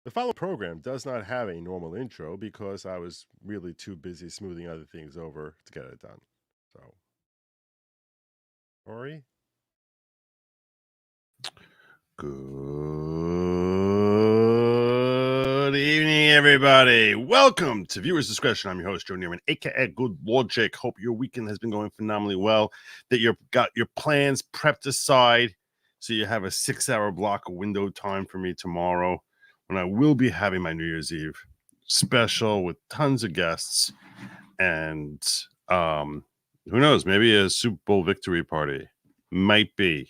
The following program does not have a normal intro because I was really too busy smoothing other things over to get it done. So, Ori? Good evening, everybody. Welcome to Viewers Discretion. I'm your host, Joe Neerman, aka Good Lawgic. Hope your weekend has been going phenomenally well, that you've got your plans prepped aside so you have a 6-hour block of window time for me tomorrow when I will be having my New Year's Eve special with tons of guests and who knows, maybe a Super Bowl victory party. Might be,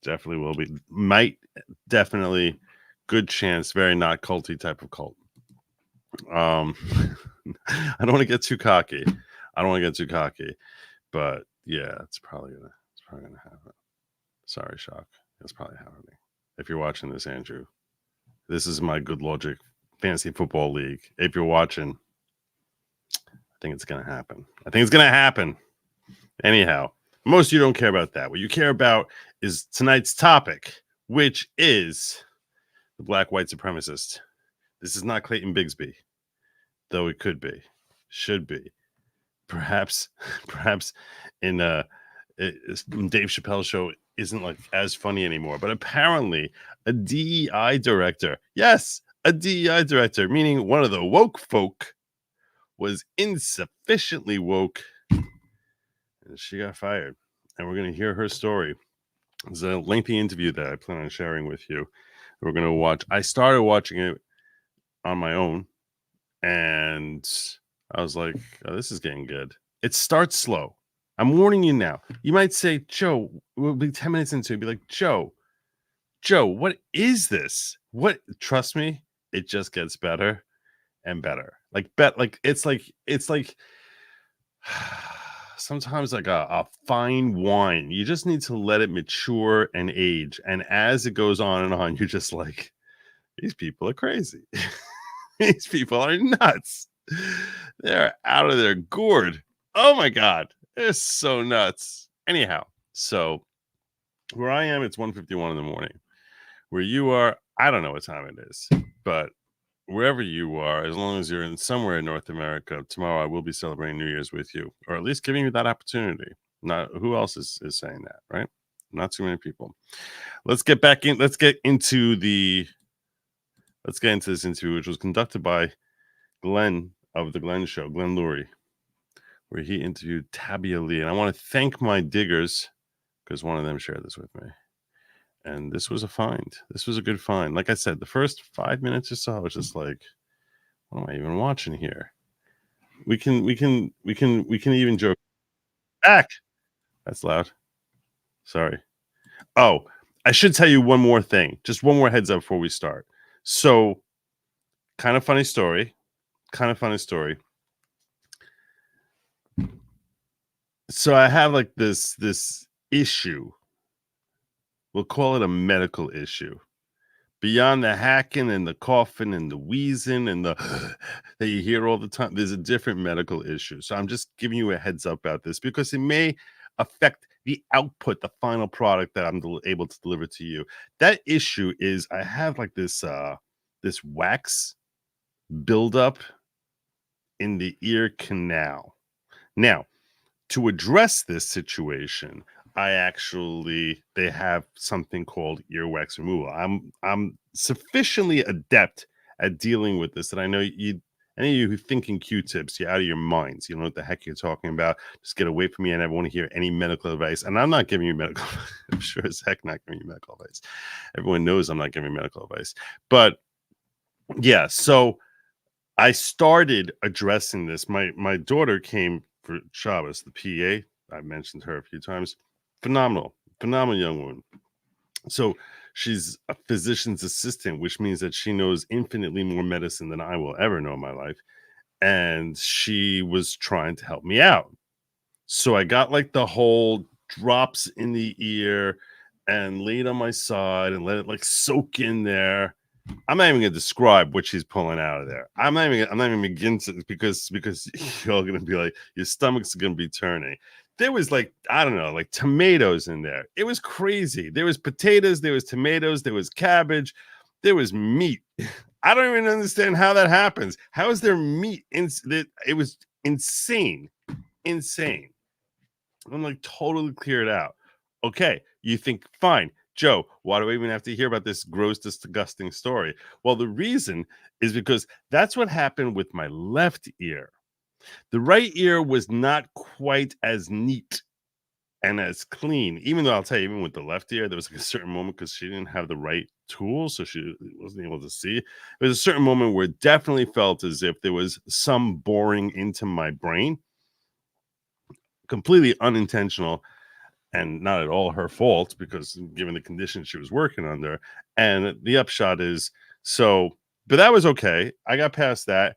definitely will be, definitely, good chance, very not culty type of cult. I don't want to get too cocky. But yeah, it's probably gonna happen. Sorry, Shock. It's probably happening. If you're watching this, Andrew, this is my Good Logic Fantasy Football League. If you're watching, I think it's gonna happen. Anyhow, most of you don't care about that. What you care about is tonight's topic, which is the black-white supremacist. This is not Clayton Bigsby, though it could be, should be. Perhaps in Dave Chappelle's show isn't like as funny anymore. But apparently, a DEI director, yes, a DEI director, meaning one of the woke folk, was insufficiently woke, and she got fired. And we're going to hear her story. It's a lengthy interview that I plan on sharing with you. We're going to watch. I started watching it on my own, and I was like, oh, this is getting good. It starts slow. I'm warning you now. You might say, Joe, we'll be 10 minutes into it. Be like, Joe, what is this? What? Trust me, it just gets better and better. It's like sometimes like a fine wine. You just need to let it mature and age. And as it goes on and on, you're just like, these people are crazy. These people are nuts. They're out of their gourd. Oh my God. They're so nuts. Anyhow, so where I am, it's 1:51 in the morning. Where you are, I don't know what time it is, but wherever you are, as long as you're in somewhere in North America, tomorrow I will be celebrating New Year's with you, or at least giving you that opportunity. Not who else is saying that, right? Not too many people. Let's get into this interview, which was conducted by Glen of the Glen Show, Glen Loury, where he interviewed Tabia Lee. And I want to thank my diggers because one of them shared this with me. And this was a find. This was a good find. Like I said, the first 5 minutes or so, I was just like, what am I even watching here? We can even joke. Back. That's loud. Sorry. Oh, I should tell you one more thing. Just one more heads up before we start. So, kind of funny story. So I have like this issue. We'll call it a medical issue. Beyond the hacking and the coughing and the wheezing and the that you hear all the time, there's a different medical issue. So I'm just giving you a heads up about this because it may affect the output, the final product that I'm able to deliver to you. That issue is I have like this wax buildup in the ear canal. Now, to address this situation, they have something called earwax removal. I'm sufficiently adept at dealing with this that I know any of you who think in Q-tips, you're out of your minds. You don't know what the heck you're talking about. Just get away from me. I never want to hear any medical advice. And I'm not giving you medical. I'm sure as heck not giving you medical advice. Everyone knows I'm not giving medical advice. But yeah, so I started addressing this. My daughter came for Shabbos, the PA. I've mentioned her a few times. Phenomenal young woman. So she's a physician's assistant, which means that she knows infinitely more medicine than I will ever know in my life. And she was trying to help me out. So I got like the whole drops in the ear and laid on my side and let it like soak in there. I'm not even gonna describe what she's pulling out of there. I'm not even gonna begin to because you're all gonna be like, your stomach's gonna be turning. There was like, I don't know, like tomatoes in there. It was crazy. There was potatoes, there was tomatoes, there was cabbage. There was meat. I don't even understand how that happens. How is there meat? It was insane. Insane. I'm like totally cleared out. Okay, you think, fine, Joe, why do we even have to hear about this gross, disgusting story? Well, the reason is because that's what happened with my left ear. The right ear was not quite as neat and as clean, even though I'll tell you, even with the left ear, there was like a certain moment because she didn't have the right tools, so she wasn't able to see. There was a certain moment where it definitely felt as if there was some boring into my brain, completely unintentional and not at all her fault because given the conditions she was working under. And the upshot is, but that was okay. I got past that,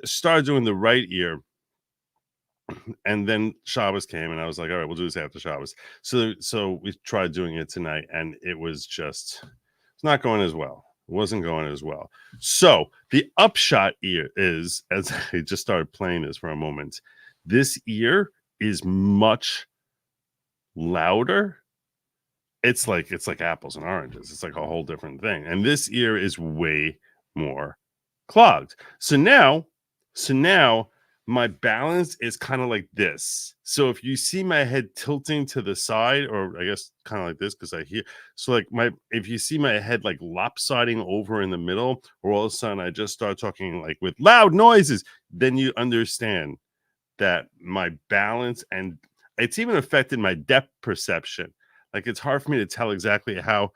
started doing the right ear. And then Shabbos came, and I was like, all right, we'll do this after Shabbos. So we tried doing it tonight, and it's not going as well. It wasn't going as well. So the upshot ear is, as I just started playing this for a moment, this ear is much louder. It's like apples and oranges. It's like a whole different thing. And this ear is way more clogged. So now my balance is kind of like this. So if you see my head tilting to the side, or I guess kind of like this, because I hear, so like if you see my head like lopsiding over in the middle, or all of a sudden I just start talking like with loud noises, then you understand that my balance, and it's even affected my depth perception. Like it's hard for me to tell exactly how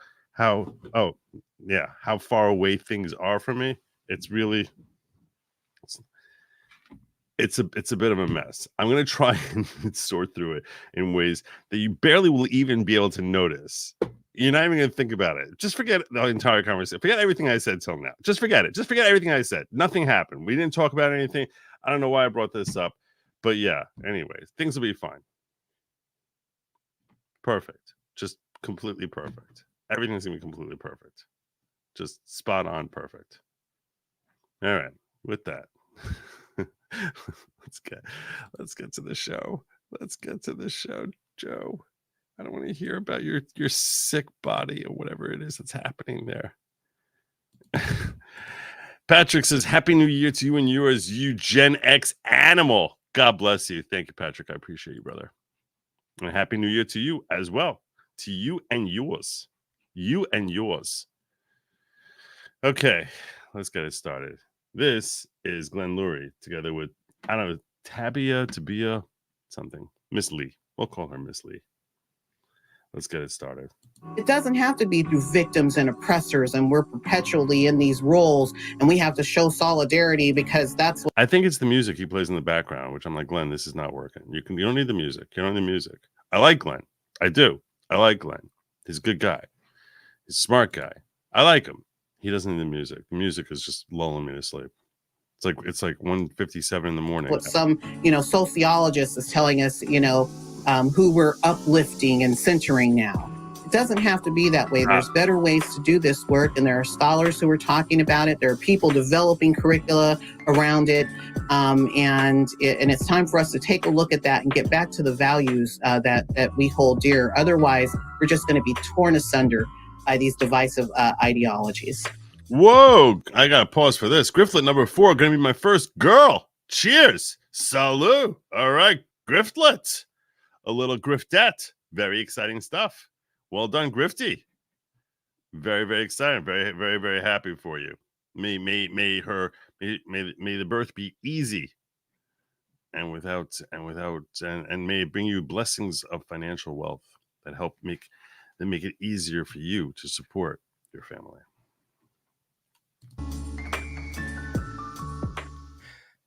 far away things are from me. It's really, it's a bit of a mess. I'm going to try and sort through it in ways that you barely will even be able to notice. You're not even going to think about it. Just forget the entire conversation. Forget everything I said till now. Just forget it. Just forget everything I said. Nothing happened. We didn't talk about anything. I don't know why I brought this up, but yeah, anyways, things will be fine. Perfect. Just completely perfect. Everything's going to be completely perfect. Just spot on perfect. All right. With that, let's get to the show. Let's get to the show, Joe. I don't want to hear about your sick body or whatever it is that's happening there. Patrick says, Happy New Year to you and yours, you Gen X animal. God bless you. Thank you, Patrick. I appreciate you, brother. And Happy New Year to you as well. To you and yours. You and yours. Okay, let's get it started. This is Glen Loury together with, I don't know, Tabia, something. Miss Lee. We'll call her Miss Lee. Let's get it started. It doesn't have to be through victims and oppressors, and we're perpetually in these roles, and we have to show solidarity because that's what... I think it's the music he plays in the background, which I'm like, Glenn, this is not working. You don't need the music. You don't need the music. I like Glenn. I do. I like Glenn. He's a good guy. He's a smart guy. I like him. He doesn't need the music. The music is just lulling me to sleep. It's like 1:57 in the morning. What some, sociologist is telling us, who we're uplifting and centering now. It doesn't have to be that way. There's better ways to do this work, and there are scholars who are talking about it. There are people developing curricula around it, and it's time for us to take a look at that and get back to the values that we hold dear. Otherwise, we're just going to be torn asunder by these divisive ideologies. Whoa, I got to pause for this. Griftlet number 4, going to be my first girl. Cheers. Salut. All right, Griftlet. A little griftette. Very exciting stuff. Well done, Grifty. Very, very excited. Very, very, very happy for you. May the birth be easy and may it bring you blessings of financial wealth that make it easier for you to support your family.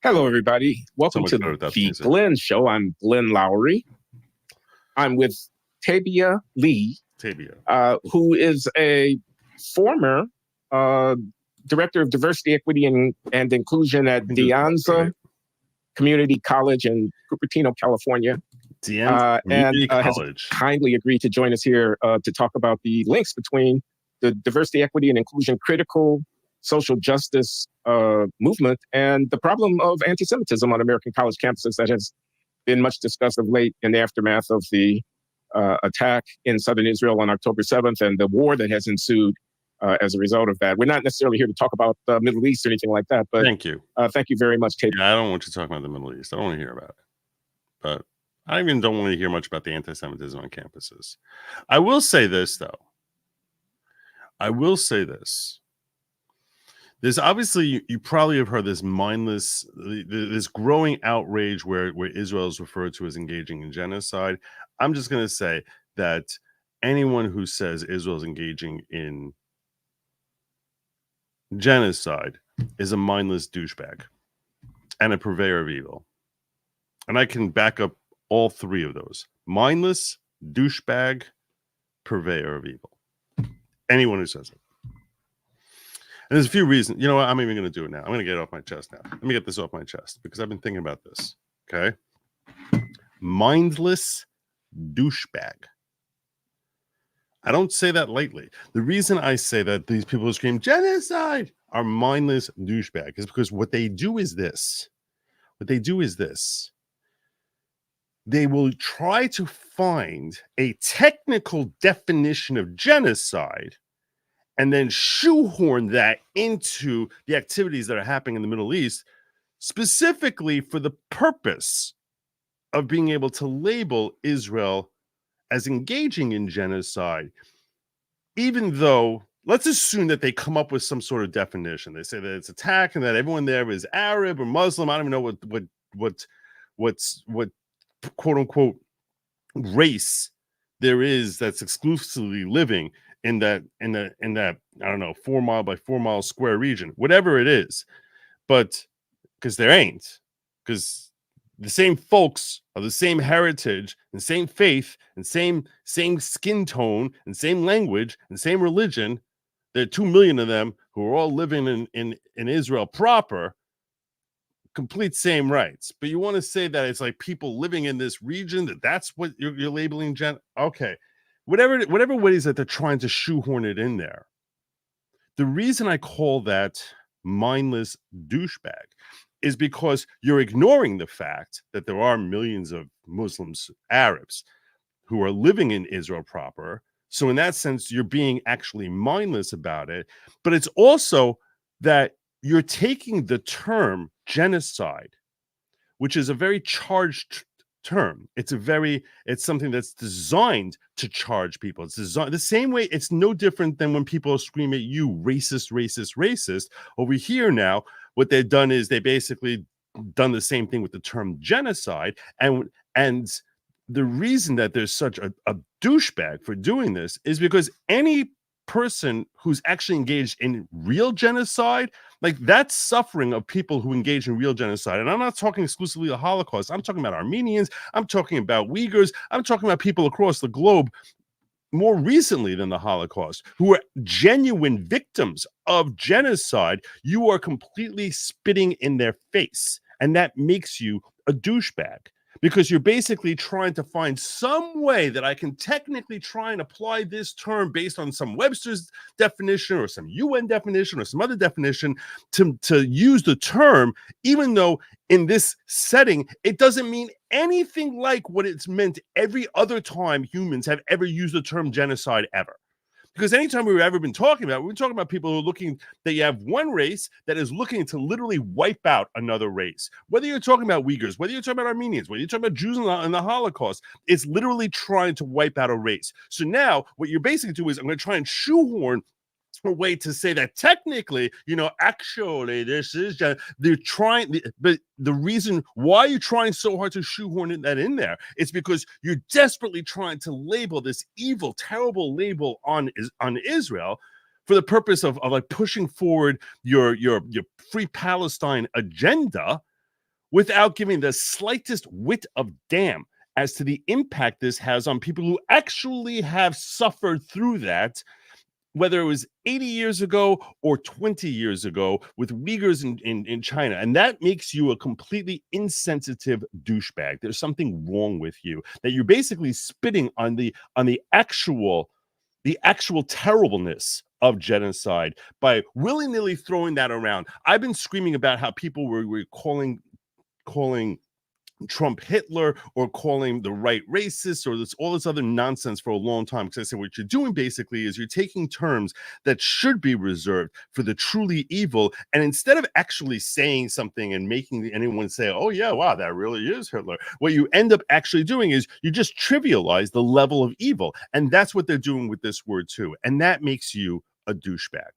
Hello, everybody. Welcome to the Glen Show. I'm Glen Loury. I'm with Tabia Lee, who is a former Director of Diversity, Equity, and Inclusion at De Anza Community College in Cupertino, California. And has kindly agreed to join us here to talk about the links between the diversity, equity, and inclusion critical social justice movement and the problem of anti-Semitism on American college campuses that has been much discussed of late in the aftermath of the attack in southern Israel on October 7th and the war that has ensued as a result of that. We're not necessarily here to talk about the Middle East or anything like that, but thank you very much, Tate. Yeah, I don't want you to talk about the Middle East. I don't want to hear about it. But I even don't want to hear much about the anti-Semitism on campuses. I will say this, though. There's obviously, you probably have heard this mindless, this growing outrage where Israel is referred to as engaging in genocide. I'm just going to say that anyone who says Israel is engaging in genocide is a mindless douchebag and a purveyor of evil. And I can back up all three of those. Mindless, douchebag, purveyor of evil. Anyone who says it. And there's a few reasons. You know what? I'm even going to do it now. I'm going to get it off my chest now. Let me get this off my chest because I've been thinking about this. Okay? Mindless douchebag. I don't say that lightly. The reason I say that these people who scream genocide are mindless douchebag is because what they do is this. They will try to find a technical definition of genocide and then shoehorn that into the activities that are happening in the Middle East, specifically for the purpose of being able to label Israel as engaging in genocide, even though, let's assume that they come up with some sort of definition. They say that it's attack and that everyone there is Arab or Muslim. I don't even know what quote unquote race there is that's exclusively living in that I don't know 4 mile by 4 mile square region, whatever it is. But because there ain't, because the same folks are the same heritage and same faith and same skin tone and same language and same religion. There are 2 million of them who are all living in Israel proper, complete same rights. But you want to say that it's like people living in this region, that's what you're labeling okay. Whatever ways that they're trying to shoehorn it in there. The reason I call that mindless douchebag is because you're ignoring the fact that there are millions of Muslims, Arabs, who are living in Israel proper. So in that sense, you're being actually mindless about it. But it's also that you're taking the term genocide, which is a very charged term. It's something that's designed to charge people. It's designed the same way. It's no different than when people scream at you, racist, racist, racist. Over here now, what they've done is they basically done the same thing with the term genocide. And the reason that there's such a douchebag for doing this is because any person who's actually engaged in real genocide, like that suffering of people who engage in real genocide, and I'm not talking exclusively the Holocaust, I'm talking about Armenians, I'm talking about Uyghurs, I'm talking about people across the globe more recently than the Holocaust who are genuine victims of genocide. You are completely spitting in their face, and that makes you a douchebag. Because you're basically trying to find some way that I can technically try and apply this term based on some Webster's definition or some UN definition or some other definition to use the term, even though in this setting, it doesn't mean anything like what it's meant every other time humans have ever used the term genocide ever. Because anytime we've ever been talking about, we're talking about people who are looking, that you have one race that is looking to literally wipe out another race. Whether you're talking about Uyghurs, whether you're talking about Armenians, whether you're talking about Jews in the Holocaust, it's literally trying to wipe out a race. So now what you're basically doing is I'm going to try and shoehorn a way to say that technically, actually this is they're trying, but the reason why you're trying so hard to shoehorn that in there, it's because you're desperately trying to label this evil, terrible label on Israel for the purpose of like pushing forward your free Palestine agenda without giving the slightest whit of damn as to the impact this has on people who actually have suffered through that, whether it was 80 years ago or 20 years ago with Uyghurs in China. And that makes you a completely insensitive douchebag. There's something wrong with you, that you're basically spitting on the actual terribleness of genocide by willy-nilly throwing that around. I've been screaming about how people were calling Trump Hitler or calling the right racist or all this other nonsense for a long time. Because I said what you're doing basically is you're taking terms that should be reserved for the truly evil, and instead of actually saying something and making anyone say, oh yeah, wow, that really is Hitler, what you end up actually doing is you just trivialize the level of evil. And that's what they're doing with this word too. And that makes you a douchebag.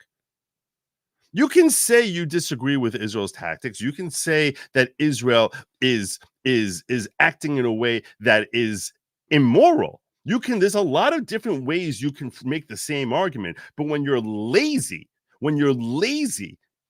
You can say you disagree with Israel's tactics. You can say that Israel is acting in a way that is immoral. There's a lot of different ways you can make the same argument. But when you're lazy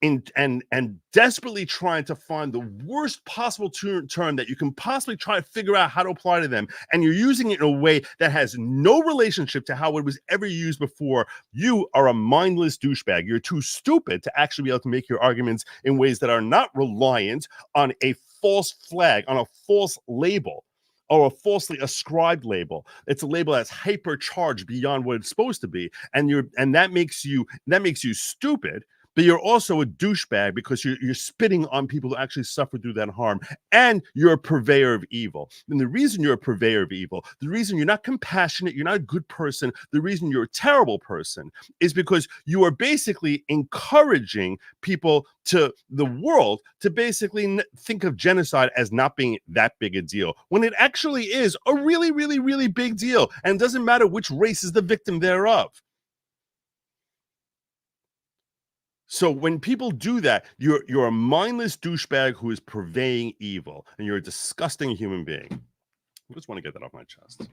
and desperately trying to find the worst possible term that you can possibly try to figure out how to apply to them, and you're using it in a way that has no relationship to how it was ever used before, you are a mindless douchebag. You're too stupid to actually be able to make your arguments in ways that are not reliant on a false flag, on a false label, or a falsely ascribed label. It's a label that's hypercharged beyond what it's supposed to be, and that makes you stupid. But you're also a douchebag because you're spitting on people who actually suffer through that harm, and you're a purveyor of evil. And the reason you're a purveyor of evil, the reason you're not compassionate, you're not a good person, the reason you're a terrible person is because you are basically encouraging people to the world to basically think of genocide as not being that big a deal, when it actually is a really, really, really big deal. And it doesn't matter which race is the victim thereof. So when people do that, you're a mindless douchebag who is purveying evil, and you're a disgusting human being. I just want to get that off my chest.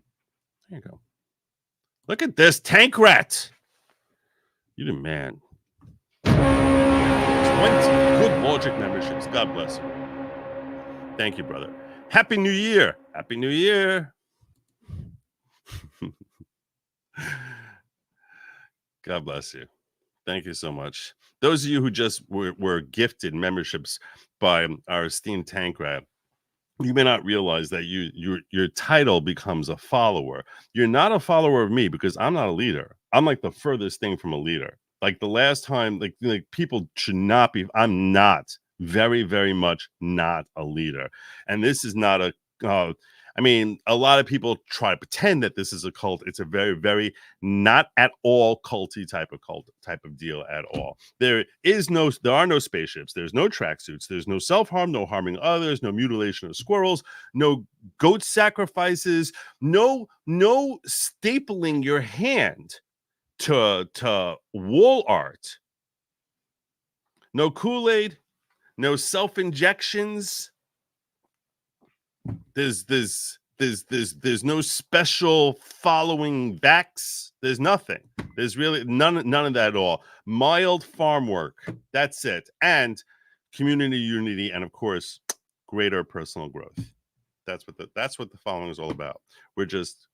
There you go. Look at this tank rat. You the man. 20 good Lawgic memberships. God bless you. Thank you, brother. Happy New Year. Happy New Year. God bless you. Thank you so much. Those of you who just were gifted memberships by our esteemed tank rat, you may not realize that your title becomes a follower. You're not a follower of me because I'm not a leader. I'm like the furthest thing from a leader. Like the last time, like people should not be. I'm not, very, very much not a leader. And this is not a. I mean, a lot of people try to pretend that this is a cult. It's a very, very not at all culty type of deal at all. There are no spaceships. There's no tracksuits. There's no self-harm, no harming others, no mutilation of squirrels, no goat sacrifices, no stapling your hand to wall art, no Kool-Aid, no self-injections. There's no special following backs. There's nothing. There's really none of that at all. Mild farm work. That's it. And community unity, and of course, greater personal growth. That's what the following is all about. We're just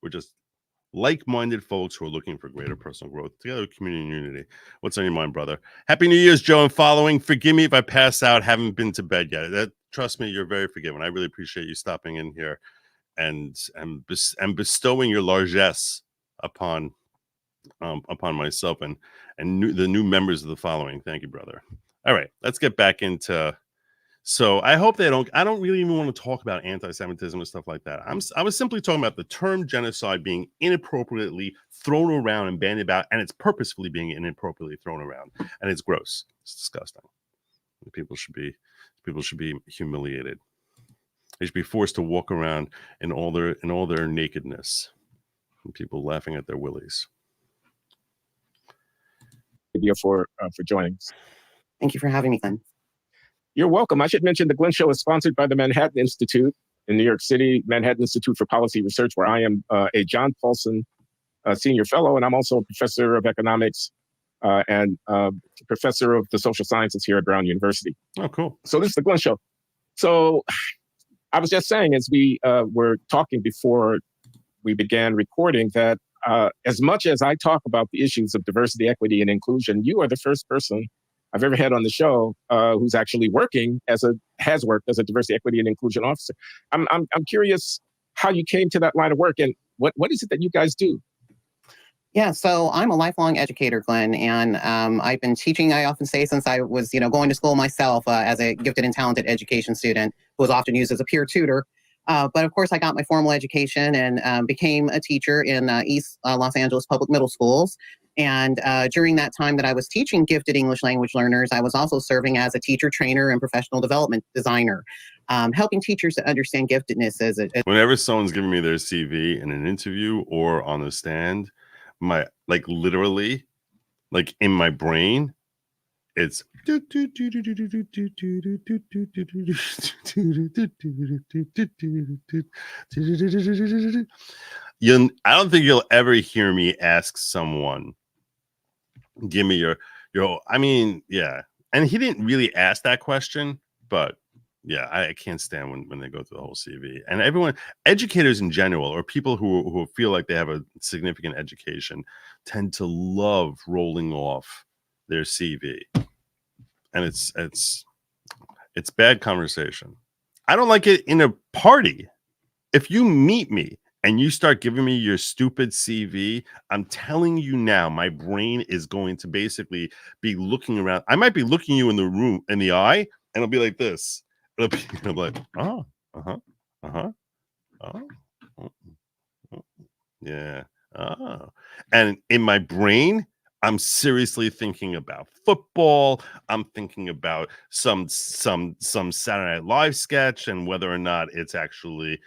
like-minded folks who are looking for greater personal growth, together with community and unity. What's on your mind, brother? Happy New Year's, Joe, and following. Forgive me if I pass out, haven't been to bed yet. Trust me, you're very forgiven. I really appreciate you stopping in here and bestowing your largesse upon myself and the new members of the following. Thank you, brother. All right, let's get back into. So I hope I don't really even want to talk about anti-Semitism and stuff like that. I was simply talking about the term genocide being inappropriately thrown around and bandied about, and it's purposefully being inappropriately thrown around, and it's gross. It's disgusting. People should be humiliated. They should be forced to walk around in all their nakedness, and people laughing at their willies. Thank you for joining us. Thank you for having me, Glenn. You're welcome. I should mention the Glen Show is sponsored by the Manhattan Institute in New York City, Manhattan Institute for Policy Research, where I am a John Paulson Senior Fellow, and I'm also a professor of economics and professor of the social sciences here at Brown University. Oh, cool. So this is the Glen Show. So I was just saying, as we were talking before we began recording, that as much as I talk about the issues of diversity, equity, and inclusion, you are the first person I've ever had on the show who's actually has worked as a diversity, equity, and inclusion officer. I'm curious how you came to that line of work, and what is it that you guys do? Yeah, so I'm a lifelong educator, Glenn, and I've been teaching, I often say, since I was, going to school myself as a gifted and talented education student who was often used as a peer tutor. But of course, I got my formal education and became a teacher in East Los Angeles public middle schools. And during that time that I was teaching gifted English language learners, I was also serving as a teacher trainer and professional development designer, helping teachers to understand giftedness as whenever someone's giving me their CV in an interview or on the stand, my literally, in my brain, it's I don't think you'll ever hear me ask someone, give me your I mean, yeah. And he didn't really ask that question, but yeah, I can't stand when they go through the whole CV. And everyone, educators in general, or people who feel like they have a significant education, tend to love rolling off their CV. And it's bad conversation. I don't like it in a party. If you meet me and you start giving me your stupid CV, I'm telling you now, my brain is going to basically be looking around. I might be looking you in the room, in the eye, and it'll be like this. It'll be like, oh, yeah. Oh. And in my brain, I'm seriously thinking about football. I'm thinking about some Saturday Night Live sketch and whether or not it's actually,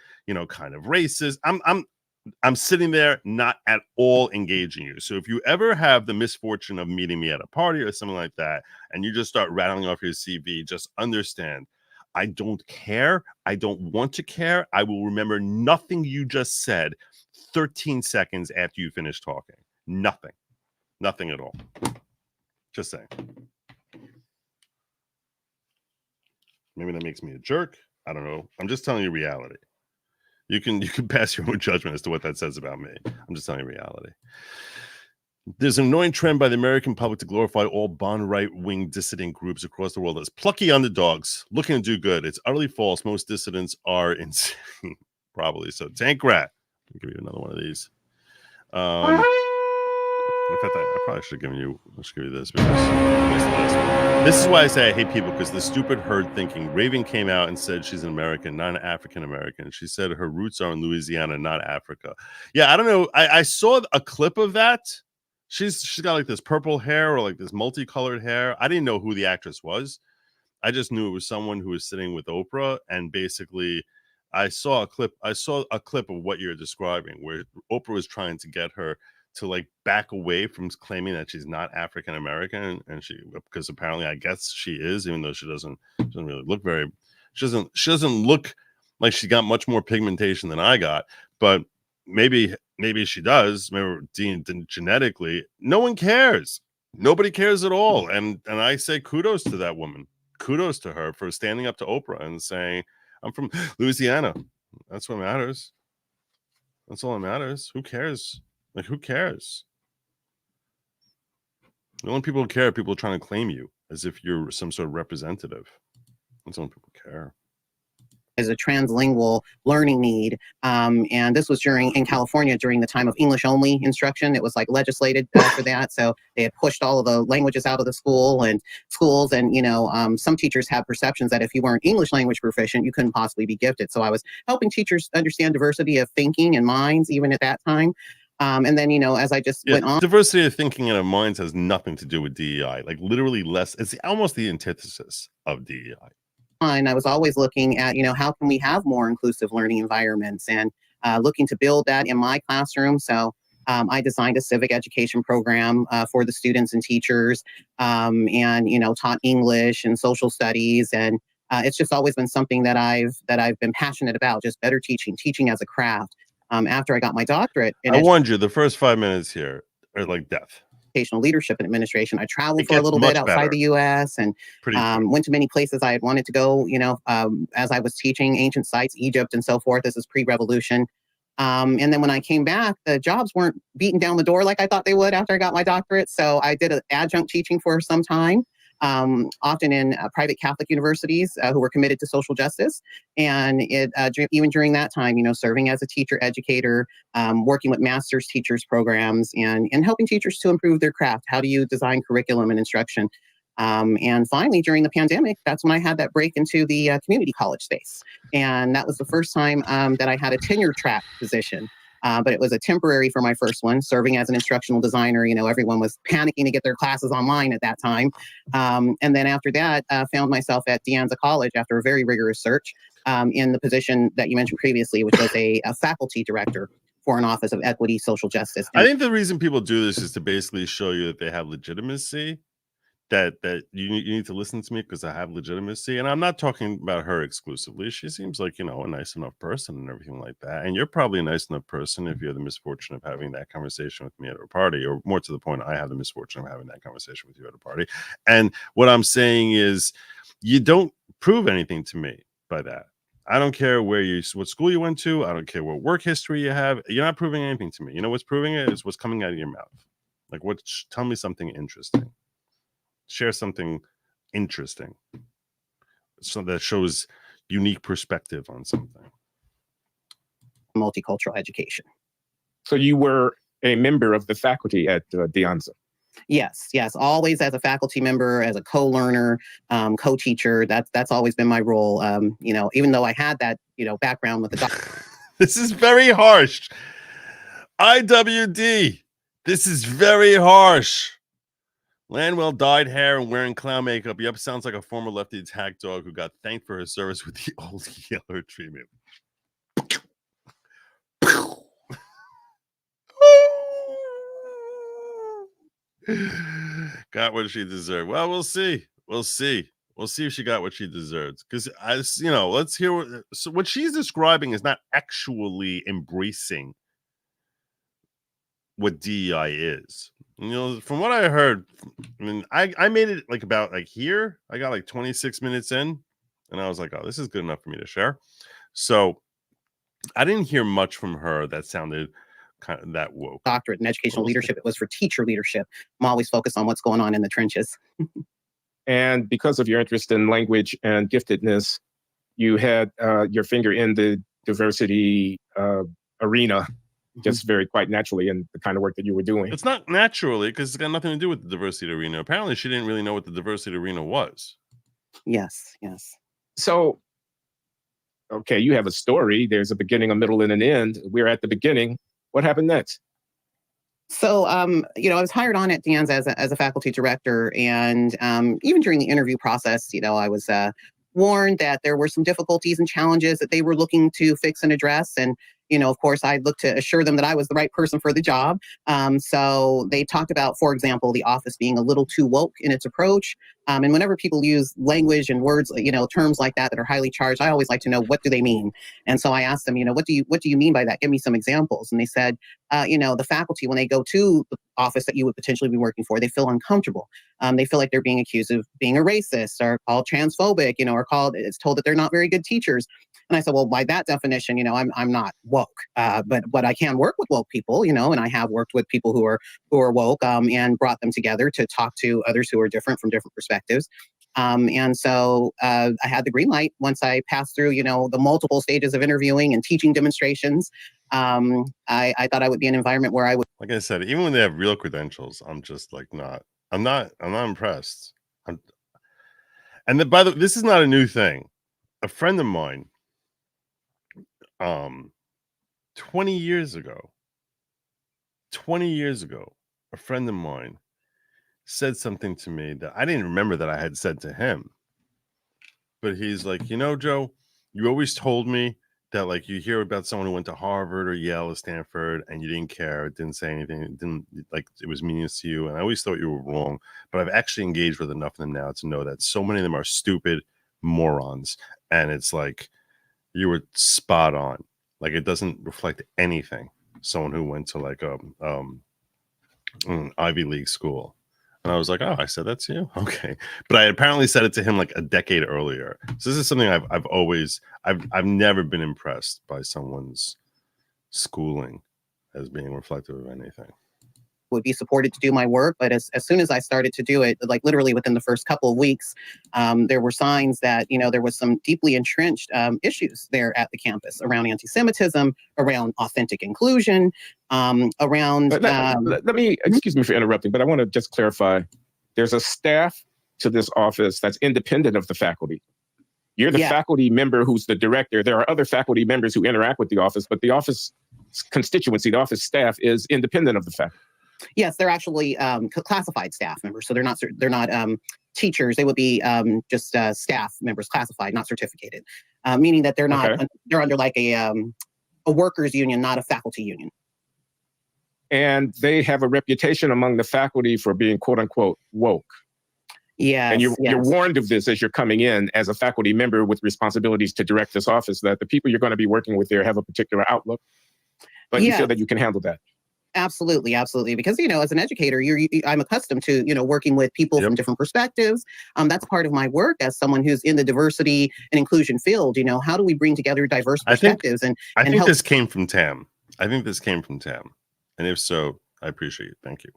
kind of racist. I'm sitting there not at all engaging you. So if you ever have the misfortune of meeting me at a party or something like that, and you just start rattling off your CV, just understand, I don't care. I don't want to care. I will remember nothing you just said 13 seconds after you finish talking. Nothing at all. Just saying. Maybe that makes me a jerk. I don't know. I'm just telling you reality. You can pass your own judgment as to what that says about me. I'm just telling you reality. There's an annoying trend by the American public to glorify all Bond right-wing dissident groups across the world as plucky underdogs looking to do good. It's utterly false. Most dissidents are insane. Probably so. Tank Rat. I'll give you another one of these. In fact, I probably should have given you. I should give you this because this is why I say I hate people, because the stupid herd thinking. Raven came out and said she's an American, not an African American. She said her roots are in Louisiana, not Africa. Yeah, I don't know. I saw a clip of that. She's got like this purple hair or like this multicolored hair. I didn't know who the actress was. I just knew it was someone who was sitting with Oprah, and basically I saw a clip of what you're describing, where Oprah was trying to get her to like back away from claiming that she's not African American, and because apparently I guess she is, even though she doesn't really look she doesn't look like she got much more pigmentation than I got, but maybe she does. Maybe genetically, no one cares. Nobody cares at all. And I say kudos to that woman. Kudos to her for standing up to Oprah and saying, I'm from Louisiana. That's what matters. That's all that matters. Who cares? Like, who cares? The only people who care are people trying to claim you as if you're some sort of representative. That's the only people who care. As a translingual learning need. And this was in California during the time of English only instruction. It was like legislated for that. So they had pushed all of the languages out of the schools. And some teachers have perceptions that if you weren't English language proficient, you couldn't possibly be gifted. So I was helping teachers understand diversity of thinking and minds, even at that time. And then, as I just went on. Diversity of thinking and of minds has nothing to do with DEI. Like literally less. It's almost the antithesis of DEI. I was always looking at, how can we have more inclusive learning environments, and looking to build that in my classroom. So I designed a civic education program for the students and teachers, and taught English and social studies, and it's just always been something that I've been passionate about. Just better teaching as a craft. After I got my doctorate, I warned you. The first 5 minutes here are like death. Educational leadership and administration. I traveled for a little bit outside the U.S. and went to many places I had wanted to go, as I was teaching ancient sites, Egypt and so forth. This is pre-revolution. And then when I came back, the jobs weren't beating down the door like I thought they would after I got my doctorate. So I did an adjunct teaching for some time, often in private Catholic universities who were committed to social justice. And even during that time, serving as a teacher educator, working with master's teachers programs and helping teachers to improve their craft. How do you design curriculum and instruction? And finally, during the pandemic, that's when I had that break into the community college space. And that was the first time that I had a tenure track position. But it was a temporary for my first one, serving as an instructional designer. Everyone was panicking to get their classes online at that time. And then after that, found myself at De Anza College after a very rigorous search in the position that you mentioned previously, which was a faculty director for an Office of Equity, Social Justice. I think the reason people do this is to basically show you that they have legitimacy. That you need to listen to me because I have legitimacy. And I'm not talking about her exclusively. She seems like, a nice enough person and everything like that. And you're probably a nice enough person if you have the misfortune of having that conversation with me at a party, or more to the point, I have the misfortune of having that conversation with you at a party. And what I'm saying is you don't prove anything to me by that. I don't care what school you went to. I don't care what work history you have. You're not proving anything to me. You know what's proving it is what's coming out of your mouth. Like tell me something interesting. Share something interesting so that shows unique perspective on something. Multicultural education. So you were a member of the faculty at De Anza? Yes, always as a faculty member, as a co-learner, co-teacher. That's always been my role. Even though I had that background with the This is very harsh. IWD. This is very harsh. Landwell dyed hair and wearing clown makeup. Yep, sounds like a former lefty attack dog who got thanked for his service with the old Yeller treatment. Got what she deserved. Well, we'll see. We'll see if she got what she deserves. Because let's hear what she's describing is not actually embracing what DEI is. From what I heard, I made it about here. I got 26 minutes in, and I was like, oh, this is good enough for me to share. So I didn't hear much from her that sounded kind of that woke. Doctorate in educational leadership. It was for teacher leadership. I'm always focused on what's going on in the trenches. And because of your interest in language and giftedness, you had your finger in the diversity arena. Just very quite naturally in the kind of work that you were doing. It's not naturally because it's got nothing to do with the diversity arena. Apparently, she didn't really know what the diversity arena was. Yes. So, okay, you have a story. There's a beginning, a middle, and an end. We're at the beginning. What happened next? So, I was hired on at De Anza as a faculty director. And even during the interview process, I was warned that there were some difficulties and challenges that they were looking to fix and address. And of course, I looked to assure them that I was the right person for the job. So they talked about, for example, the office being a little too woke in its approach. And whenever people use language and words, terms like that are highly charged, I always like to know, what do they mean? And so I asked them, what do you mean by that? Give me some examples. And they said, the faculty, when they go to the office that you would potentially be working for, they feel uncomfortable. They feel like they're being accused of being a racist or called transphobic, or it's told that they're not very good teachers. And I said, well, by that definition, I'm not woke, but I can work with woke people, and I have worked with people who are woke and brought them together to talk to others who are different from different perspectives. And so I had the green light once I passed through, the multiple stages of interviewing and teaching demonstrations. I thought I would be an environment where I would. Like I said, even when they have real credentials, I'm just I'm not impressed. By the way, this is not a new thing. A friend of mine, 20 years ago, a friend of mine said something to me that I didn't remember that I had said to him. But he's like, Joe, you always told me that you hear about someone who went to Harvard or Yale or Stanford and you didn't care, it didn't say anything, it was meaningless to you. And I always thought you were wrong, but I've actually engaged with enough of them now to know that so many of them are stupid morons. And it's you were spot on. It doesn't reflect anything. Someone who went to an Ivy League school. And I was like, oh, I said that to you? Okay. But I apparently said it to him a decade earlier. So this is something I've never been impressed by someone's schooling as being reflective of anything. Would be supported to do my work. But as soon as I started to do it, literally within the first couple of weeks, there were signs that, there was some deeply entrenched issues there at the campus around anti-Semitism, around authentic inclusion, around... Let me, excuse me for interrupting, but I want to just clarify. There's a staff to this office that's independent of the faculty. You're the faculty member who's the director. There are other faculty members who interact with the office, but the office constituency, the office staff is independent of the faculty. Yes, they're actually classified staff members. So they're not teachers. They would be just staff members, classified, not certificated, meaning that they're not, they're under like a workers union, not a faculty union. And they have a reputation among the faculty for being quote unquote woke. Yeah. And you're warned of this as you're coming in as a faculty member with responsibilities to direct this office, that the people you're going to be working with there have a particular outlook, but you feel that you can handle that. Absolutely. Absolutely. Because, as an educator, I'm accustomed to, working with people from different perspectives. That's part of my work as someone who's in the diversity and inclusion field. How do we bring together diverse perspectives? I think this came from Tam. And if so, I appreciate it. Thank you.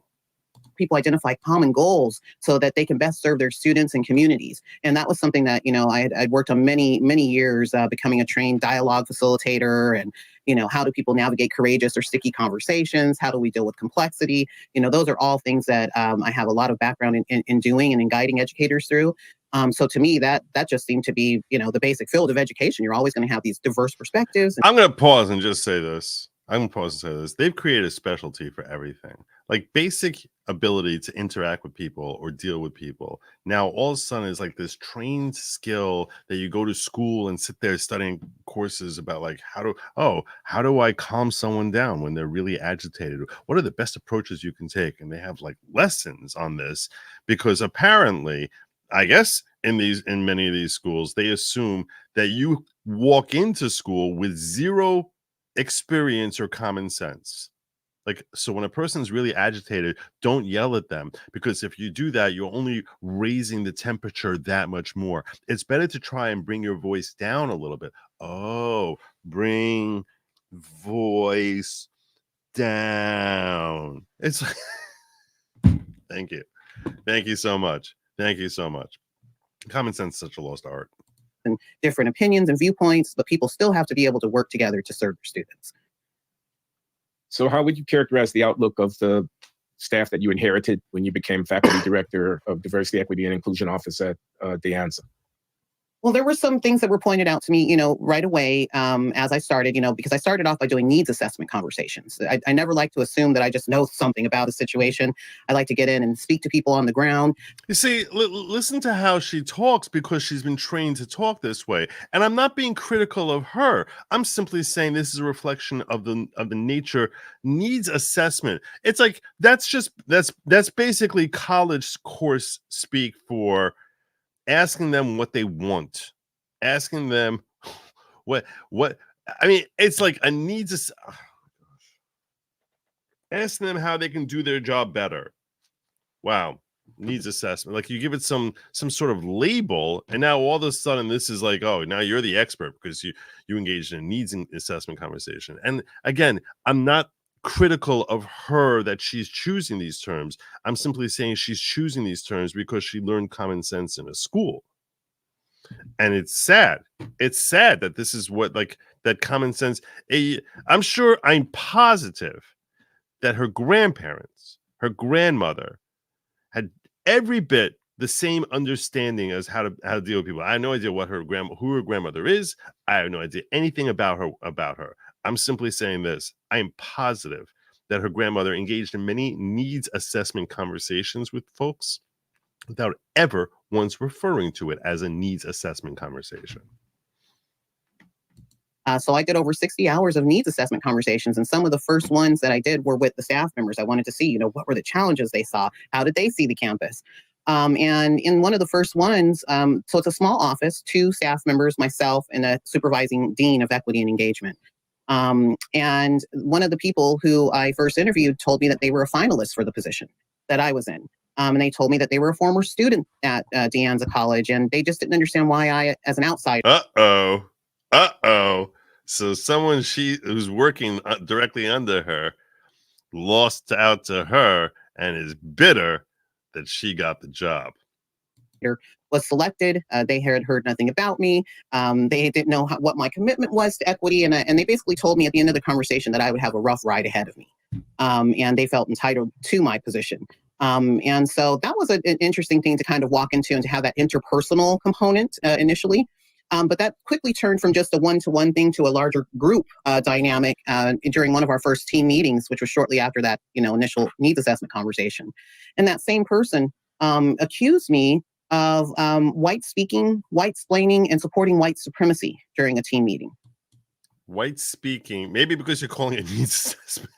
People identify common goals so that they can best serve their students and communities. And that was something that, I'd worked on many, many years, becoming a trained dialogue facilitator. And, how do people navigate courageous or sticky conversations? How do we deal with complexity? Those are all things that I have a lot of background in doing and in guiding educators through. So to me, that just seemed to be, the basic field of education. You're always going to have these diverse perspectives. I'm going to pause and just say this. They've created a specialty for everything, like basic ability to interact with people or deal with people. Now, all of a sudden, is like this trained skill that you go to school and sit there studying courses about, like, how do I calm someone down when they're really agitated? What are the best approaches you can take? And they have like lessons on this, because apparently, I guess in many of these schools, they assume that you walk into school with zero experience or common sense. Like, so when a person's really agitated, don't yell at them, because if you do that, you're only raising the temperature that much more. It's better to try and bring your voice down a little bit. Bring voice down. It's thank you so much. Common sense is such a lost art. And different opinions and viewpoints, but people still have to be able to work together to serve their students. So how would you characterize the outlook of the staff that you inherited when you became faculty director of diversity, equity, and inclusion office at De Anza? Well, there were some things that were pointed out to me, right away as I started, because I started off by doing needs assessment conversations. I never like to assume that I just know something about a situation. I like to get in and speak to people on the ground. You see, listen to how she talks, because she's been trained to talk this way. And I'm not being critical of her. I'm simply saying this is a reflection of the nature needs assessment. It's like that's basically college course speak for asking them what they want, asking them what I mean, it's like a needs asking them how they can do their job better. Wow, needs assessment. Like, you give it some sort of label, and now all of a sudden this is like, oh, now you're the expert because you engaged in a needs assessment conversation. And again, I'm not critical of her that she's choosing these terms. I'm simply saying she's choosing these terms because she learned common sense in a school. And it's sad that this is what, like, that common sense. I'm positive that her grandparents, her grandmother, had every bit the same understanding as how to deal with people. I have no idea who her grandmother is. I have no idea anything about her. I'm simply saying this. I am positive that her grandmother engaged in many needs assessment conversations with folks without ever once referring to it as a needs assessment conversation. So I did over 60 hours of needs assessment conversations. And some of the first ones that I did were with the staff members. I wanted to see, what were the challenges they saw? How did they see the campus? And in one of the first ones, so it's a small office, 2 staff members, myself, and a supervising dean of equity and engagement. And one of the people who I first interviewed told me that they were a finalist for the position that I was in. And they told me that they were a former student at De Anza College, and they just didn't understand why I, as an outsider. So someone who's working directly under her lost out to her and is bitter that she got the job. Was selected. They had heard nothing about me. They didn't know what my commitment was to equity. And they basically told me at the end of the conversation that I would have a rough ride ahead of me. And they felt entitled to my position. And so that was an interesting thing to kind of walk into and to have that interpersonal component initially. But that quickly turned from just a one-to-one thing to a larger group dynamic during one of our first team meetings, which was shortly after that, initial needs assessment conversation. And that same person accused me of white speaking, white splaining, and supporting white supremacy during a team meeting. White speaking, maybe because you're calling it needs assessment,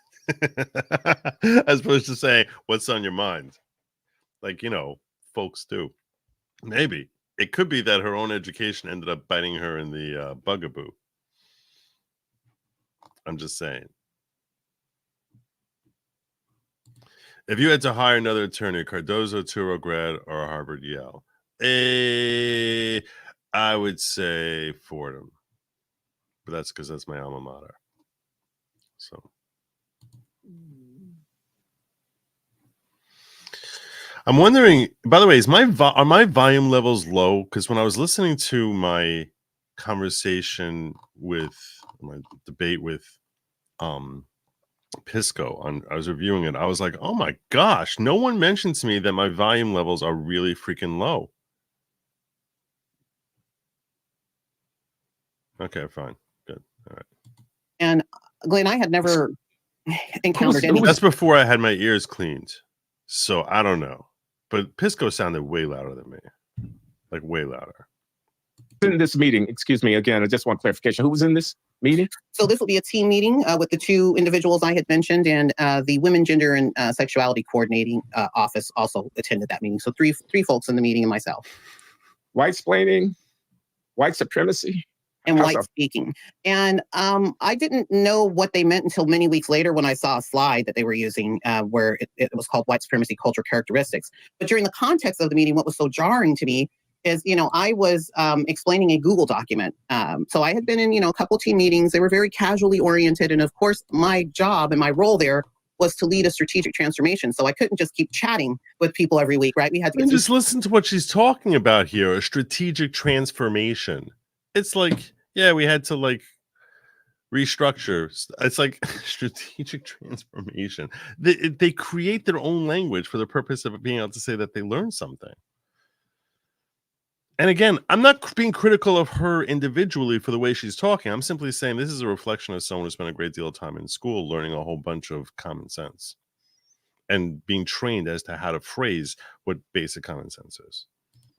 as opposed to saying what's on your mind, like folks do. Maybe it could be that her own education ended up biting her in the bugaboo. I'm just saying. If you had to hire another attorney, Cardozo, Touro grad, or Harvard, Yale, I would say Fordham, but that's because that's my alma mater. So, I'm wondering. By the way, are my volume levels low? Because when I was listening to my conversation with my debate with Pisco, I was reviewing it. I was like, oh my gosh, no one mentioned to me that my volume levels are really freaking low. Okay, fine. Good. All right. And Glenn, I had never encountered any. That's before I had my ears cleaned. So I don't know. But Pisco sounded way louder than me. Like way louder. In this meeting, excuse me, again, I just want clarification. Who was in this meeting? So this will be a team meeting with the two individuals I had mentioned, and the Women, Gender, and Sexuality Coordinating Office also attended that meeting. So three folks in the meeting and myself. White splaining, white supremacy, and white speaking. And I didn't know what they meant until many weeks later when I saw a slide that they were using where it was called White Supremacy Cultural Characteristics. But during the context of the meeting, what was so jarring to me is, I was explaining a Google document. So I had been in, a couple team meetings. They were very casually oriented. And of course, my job and my role there was to lead a strategic transformation. So I couldn't just keep chatting with people every week, right? We had to just listen to what she's talking about here, a strategic transformation. It's like, yeah, we had to restructure. It's like strategic transformation. They create their own language for the purpose of being able to say that they learned something. And again, I'm not being critical of her individually for the way she's talking. I'm simply saying this is a reflection of someone who spent a great deal of time in school learning a whole bunch of common sense and being trained as to how to phrase what basic common sense is.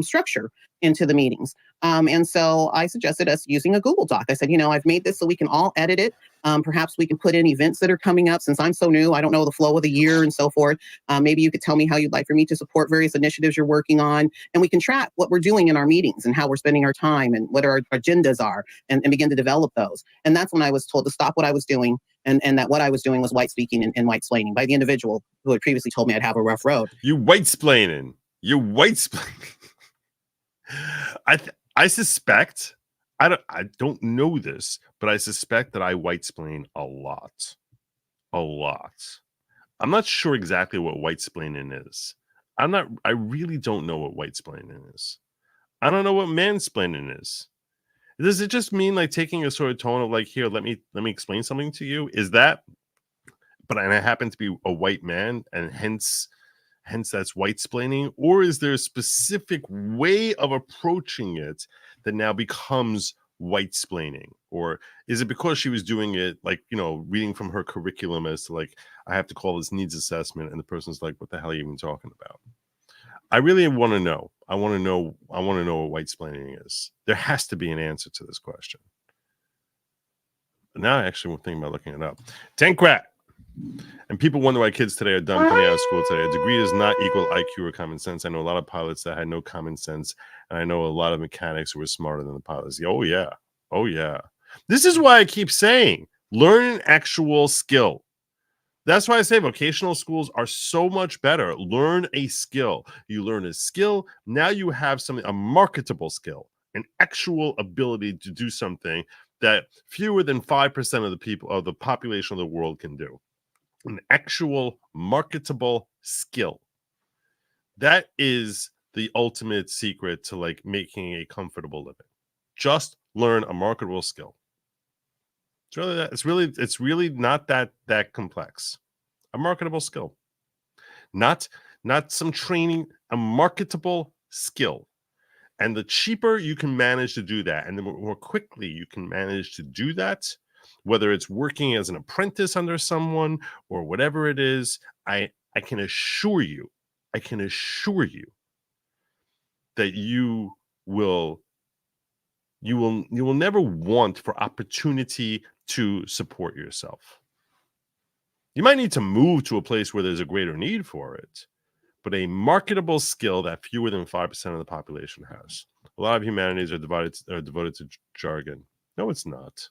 Structure into the meetings. And so I suggested us using a Google Doc. I said, I've made this so we can all edit it. Perhaps we can put in events that are coming up. Since I'm so new, I don't know the flow of the year and so forth. Maybe you could tell me how you'd like for me to support various initiatives you're working on. And we can track what we're doing in our meetings and how we're spending our time and what our agendas are and begin to develop those. And that's when I was told to stop what I was doing and that what I was doing was white speaking and white splaining by the individual who had previously told me I'd have a rough road. You white splaining. You white splaining. I suspect, I don't know this, but I suspect that I white splain a lot. I'm not sure exactly what white splaining is. I really don't know what white splaining is. I don't know what mansplaining is. Does it just mean like taking a sort of tone of like, here, let me explain something to you? Is that, and I happen to be a white man and hence that's white splaining, or is there a specific way of approaching it that now becomes white splaining? Or is it because she was doing it like, reading from her curriculum as to like, I have to call this needs assessment, and the person's like, what the hell are you even talking about? I really want to know. I want to know what white splaining is. There has to be an answer to this question. But now I actually am thinking about looking it up. Tankrat. And people wonder why kids today are dumb coming out of school today. A degree does not equal IQ or common sense. I know a lot of pilots that had no common sense, and I know a lot of mechanics who were smarter than the pilots. Oh, yeah. This is why I keep saying, learn an actual skill. That's why I say vocational schools are so much better. Learn a skill. You learn a skill. Now you have a marketable skill, an actual ability to do something that fewer than 5% of the people of the population of the world can do. An actual marketable skill. That is the ultimate secret to making a comfortable living. Just learn a marketable skill. It's really that. It's really not that complex. A marketable skill. Not not some training, a marketable skill. And the cheaper you can manage to do that, and the more quickly you can manage to do that, whether it's working as an apprentice under someone or whatever it is, I can assure you that you will never want for opportunity to support yourself. You might need to move to a place where there's a greater need for it, but a marketable skill that fewer than 5% of the population has. A lot of humanities are devoted to jargon. No, it's not.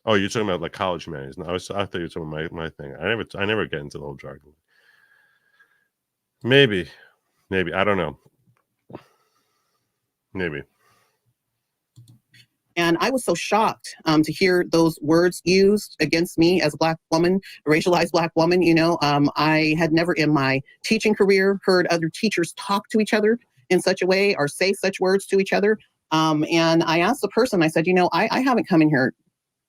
Oh, you're talking about like college humanities. No, I thought you were talking about my thing. I never get into the whole jargon. Maybe, I don't know. Maybe. And I was so shocked to hear those words used against me as a Black woman, a racialized Black woman. I had never in my teaching career heard other teachers talk to each other in such a way or say such words to each other. And I asked the person, I said, I haven't come in here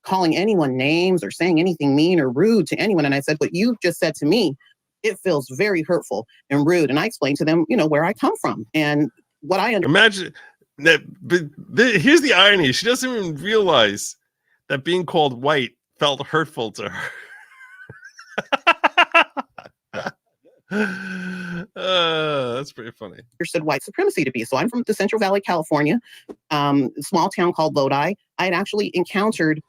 calling anyone names or saying anything mean or rude to anyone. And I said, what you just said to me, it feels very hurtful and rude. And I explained to them, where I come from and what I imagine. Here's the irony. She doesn't even realize that being called white felt hurtful to her. That's pretty funny. Understood white supremacy to be. So I'm from the Central Valley, California, a small town called Lodi. I had actually encountered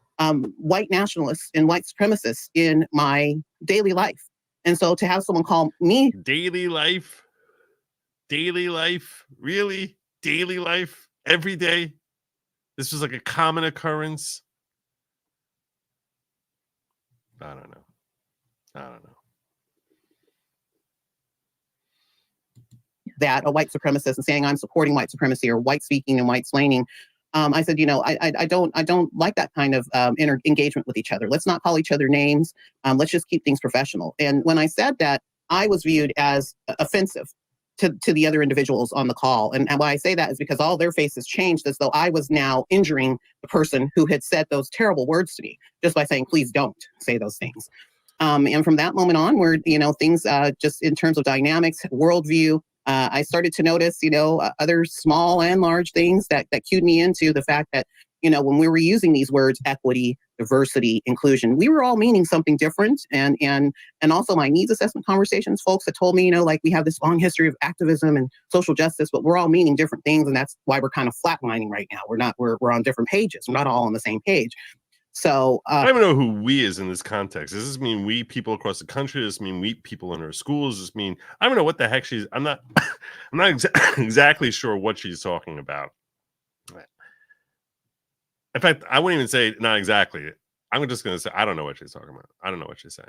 white nationalists and white supremacists in my daily life. And so to have someone call me daily life, really? Daily life, every day. This was like a common occurrence. I don't know. That a white supremacist and saying I'm supporting white supremacy or white speaking and white splaining. I said, I don't like that kind of engagement with each other. Let's not call each other names. Let's just keep things professional. And when I said that, I was viewed as offensive to the other individuals on the call. And why I say that is because all their faces changed as though I was now injuring the person who had said those terrible words to me just by saying, please don't say those things. And from that moment onward, things just in terms of dynamics, worldview, I started to notice, other small and large things that cued me into the fact that, when we were using these words, equity, diversity, inclusion, we were all meaning something different. And also my needs assessment conversations, folks had told me, we have this long history of activism and social justice, but we're all meaning different things. And that's why we're kind of flatlining right now. We're on different pages. We're not all on the same page. So I don't even know who we is in this context. Does this mean we people across the country? Does this mean we people in our schools? Does this mean I don't know what the heck I'm not exactly sure what she's talking about. In fact, I wouldn't even say not exactly. I'm just going to say I don't know what she's talking about. I don't know what she's saying.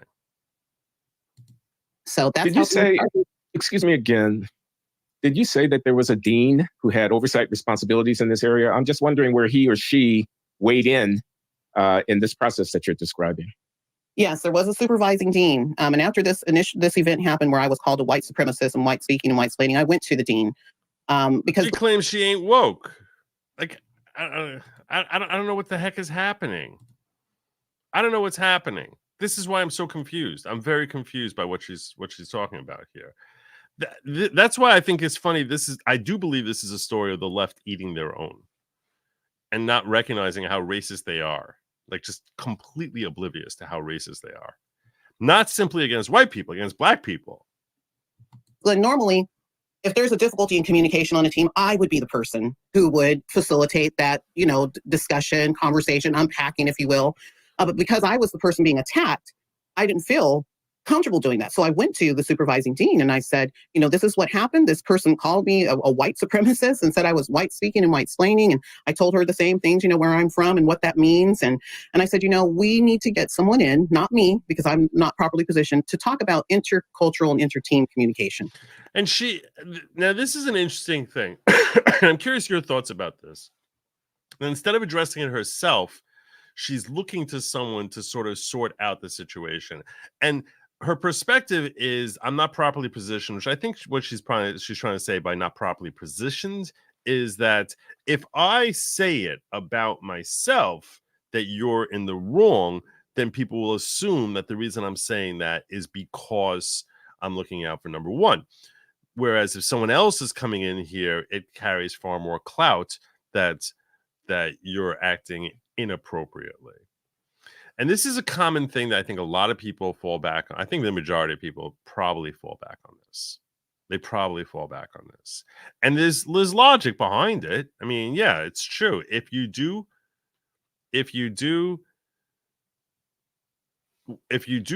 So that's did you say? Excuse me again. Did you say that there was a dean who had oversight responsibilities in this area? I'm just wondering where he or she weighed in this process that you're describing. Yes, there was a supervising dean. And after this event happened where I was called a white supremacist and white speaking and white splaining, I went to the dean because she claims she ain't woke. Like, I don't know what the heck is happening. I don't know what's happening. This is why I'm so confused. I'm very confused by what she's talking about here. That's why I think it's funny. I do believe this is a story of the left eating their own and not recognizing how racist they are. Like just completely oblivious to how racist they are. Not simply against white people, against Black people. Glenn, normally, if there's a difficulty in communication on a team, I would be the person who would facilitate that, discussion, conversation, unpacking, if you will. But because I was the person being attacked, I didn't feel comfortable doing that. So I went to the supervising dean and I said, this is what happened. This person called me a white supremacist and said I was white speaking and white splaining. And I told her the same things, where I'm from and what that means. And I said, we need to get someone in, not me, because I'm not properly positioned to talk about intercultural and inter-team communication. And now this is an interesting thing. I'm curious your thoughts about this. And instead of addressing it herself, she's looking to someone to sort of sort out the situation. And her perspective is, I'm not properly positioned, which I think what she's trying to say by not properly positioned is that if I say it about myself that you're in the wrong, then people will assume that the reason I'm saying that is because I'm looking out for number one. Whereas if someone else is coming in here, it carries far more clout that you're acting inappropriately. And this is a common thing that I think a lot of people fall back on. I think the majority of people probably fall back on this. They probably fall back on this. And there's logic behind it. I mean, yeah, it's true. If you do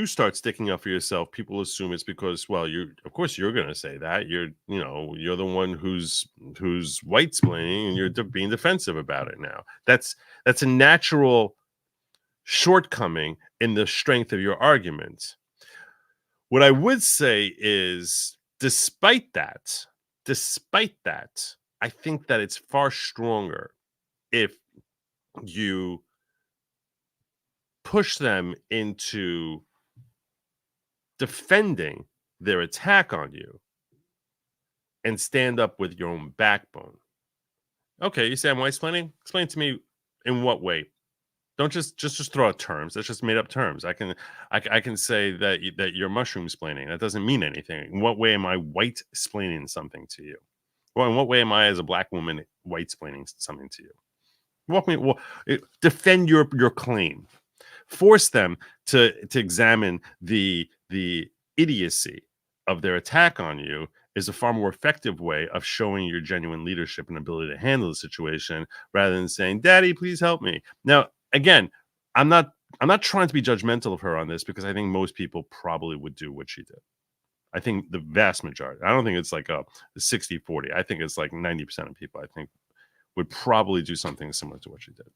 start sticking up for yourself, people assume it's because, well, of course you're going to say that you're the one who's white-splaining and you're being defensive about it now. That's a natural shortcoming in the strength of your argument. What I would say is, despite that, I think that it's far stronger if you push them into defending their attack on you and stand up with your own backbone. Okay, you say I'm white-splaining? Explain to me in what way. Don't just throw out terms. That's just made up terms. I can say that you're mushroom-splaining. That doesn't mean anything. In what way am I white-splaining something to you? Well, in what way am I, as a black woman, white-splaining something to you? Defend your claim. Force them to examine the idiocy of their attack on you is a far more effective way of showing your genuine leadership and ability to handle the situation, rather than saying, "Daddy, please help me." Now, again, I'm not trying to be judgmental of her on this, because I think most people probably would do what she did. I think the vast majority. I don't think it's like a 60-40. I think it's like 90% of people, I think, would probably do something similar to what she did.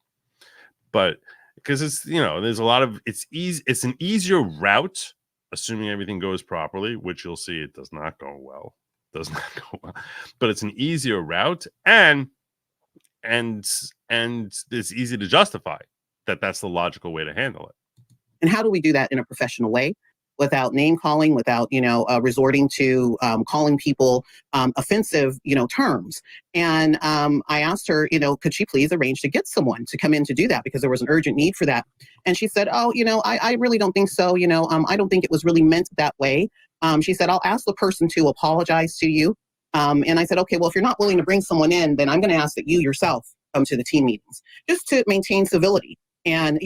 But because it's, there's a lot of, it's an easier route, assuming everything goes properly, which you'll see it does not go well. But it's an easier route, and it's easy to justify that that's the logical way to handle it. And how do we do that in a professional way, without name calling, without resorting to calling people offensive terms? And I asked her, could she please arrange to get someone to come in to do that, because there was an urgent need for that. And she said, "Oh, I really don't think so. I don't think it was really meant that way." She said, "I'll ask the person to apologize to you." And I said, "Okay, well, if you're not willing to bring someone in, then I'm going to ask that you yourself come to the team meetings, just to maintain civility." And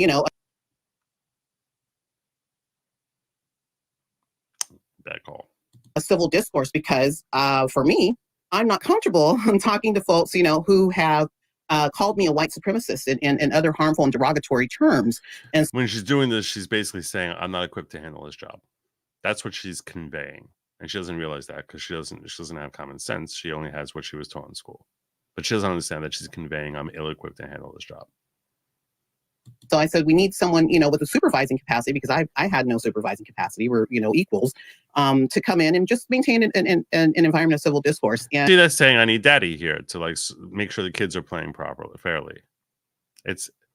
that call a civil discourse, because for me, I'm not comfortable talking to folks who have called me a white supremacist and other harmful and derogatory terms. And when she's doing this, she's basically saying, "I'm not equipped to handle this job." That's what she's conveying, and she doesn't realize that, because she doesn't have common sense. She only has what she was taught in school, but she doesn't understand that she's conveying, "I'm ill-equipped to handle this job." So I said, we need someone, with a supervising capacity, because I had no supervising capacity. We're, equals, to come in and just maintain an environment of civil discourse. And see, that's saying, I need daddy here to make sure the kids are playing fairly.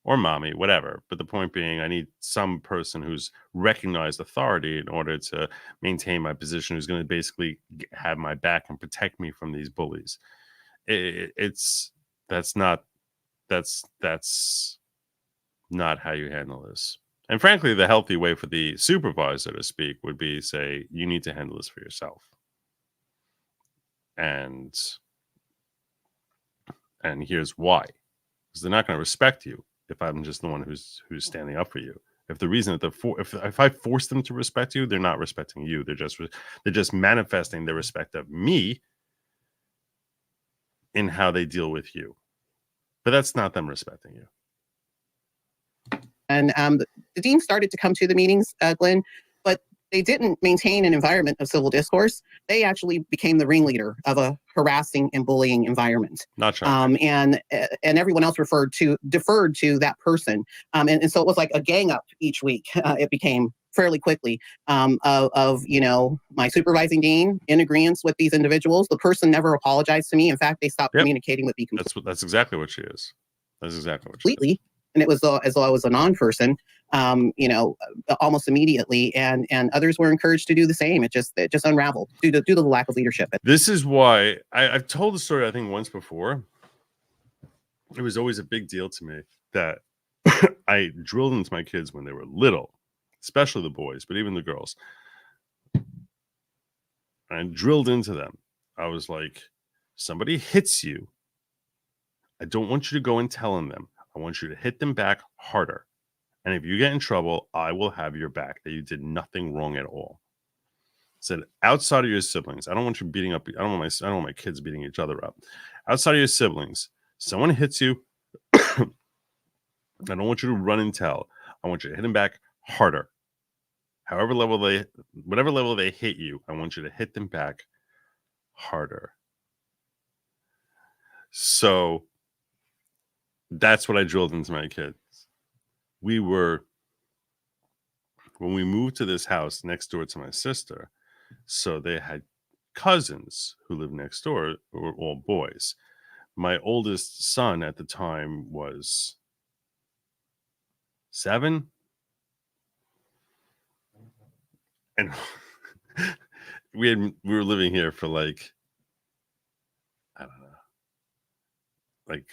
Or mommy, whatever. But the point being, I need some person who's recognized authority in order to maintain my position, who's going to basically have my back and protect me from these bullies. That's not how you handle this. And frankly, the healthy way for the supervisor to speak would be, say, "You need to handle this for yourself. And here's why. Because they're not going to respect you if I'm just the one who's standing up for you. If the reason that if I force them to respect you, they're not respecting you. They're just manifesting their respect of me in how they deal with you. But that's not them respecting you." And the dean started to come to the meetings, Glenn, but they didn't maintain an environment of civil discourse. They actually became the ringleader of a harassing and bullying environment. Not sure. And everyone else deferred to that person. And so it was like a gang up each week. It became fairly quickly of my supervising dean in agreement with these individuals. The person never apologized to me. In fact, they stopped communicating with me. That's exactly what she is. That's exactly what she completely. is. And it was as though I was a non-person, almost immediately, and others were encouraged to do the same. It just unraveled due to the lack of leadership. This is why I've told the story, I think, once before. It was always a big deal to me that I drilled into my kids when they were little, especially the boys, but even the girls. And I drilled into them. I was like, somebody hits you. I don't want you to go and telling them. I want you to hit them back harder. And if you get in trouble, I will have your back, that you did nothing wrong at all. Said, outside of your siblings, I don't want you beating up. I don't want my kids beating each other up. Outside of your siblings, someone hits you. I don't want you to run and tell. I want you to hit them back harder. Whatever level they hit you, I want you to hit them back harder. So that's what I drilled into my kids. When we moved to this house next door to my sister, so they had cousins who lived next door, who were all boys. My oldest son at the time was 7. And we were living here for like, I don't know, like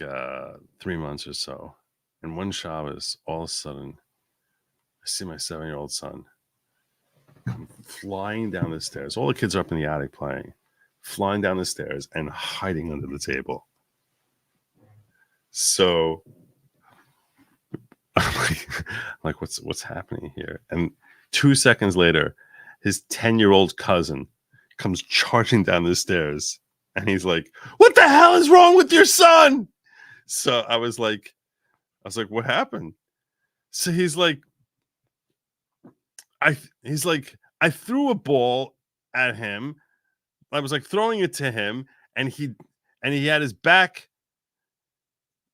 3 months or so. And one Shabbos, all of a sudden, I see my 7-year-old son come flying down the stairs. All the kids are up in the attic playing, flying down the stairs and hiding under the table. So I'm like, what's happening here? And 2 seconds later, his 10-year-old cousin comes charging down the stairs, and he's like, "What the hell is wrong with your son?" So I was like, "What happened?" So he's like, I threw a ball at him. I was like throwing it to him, and he had his back,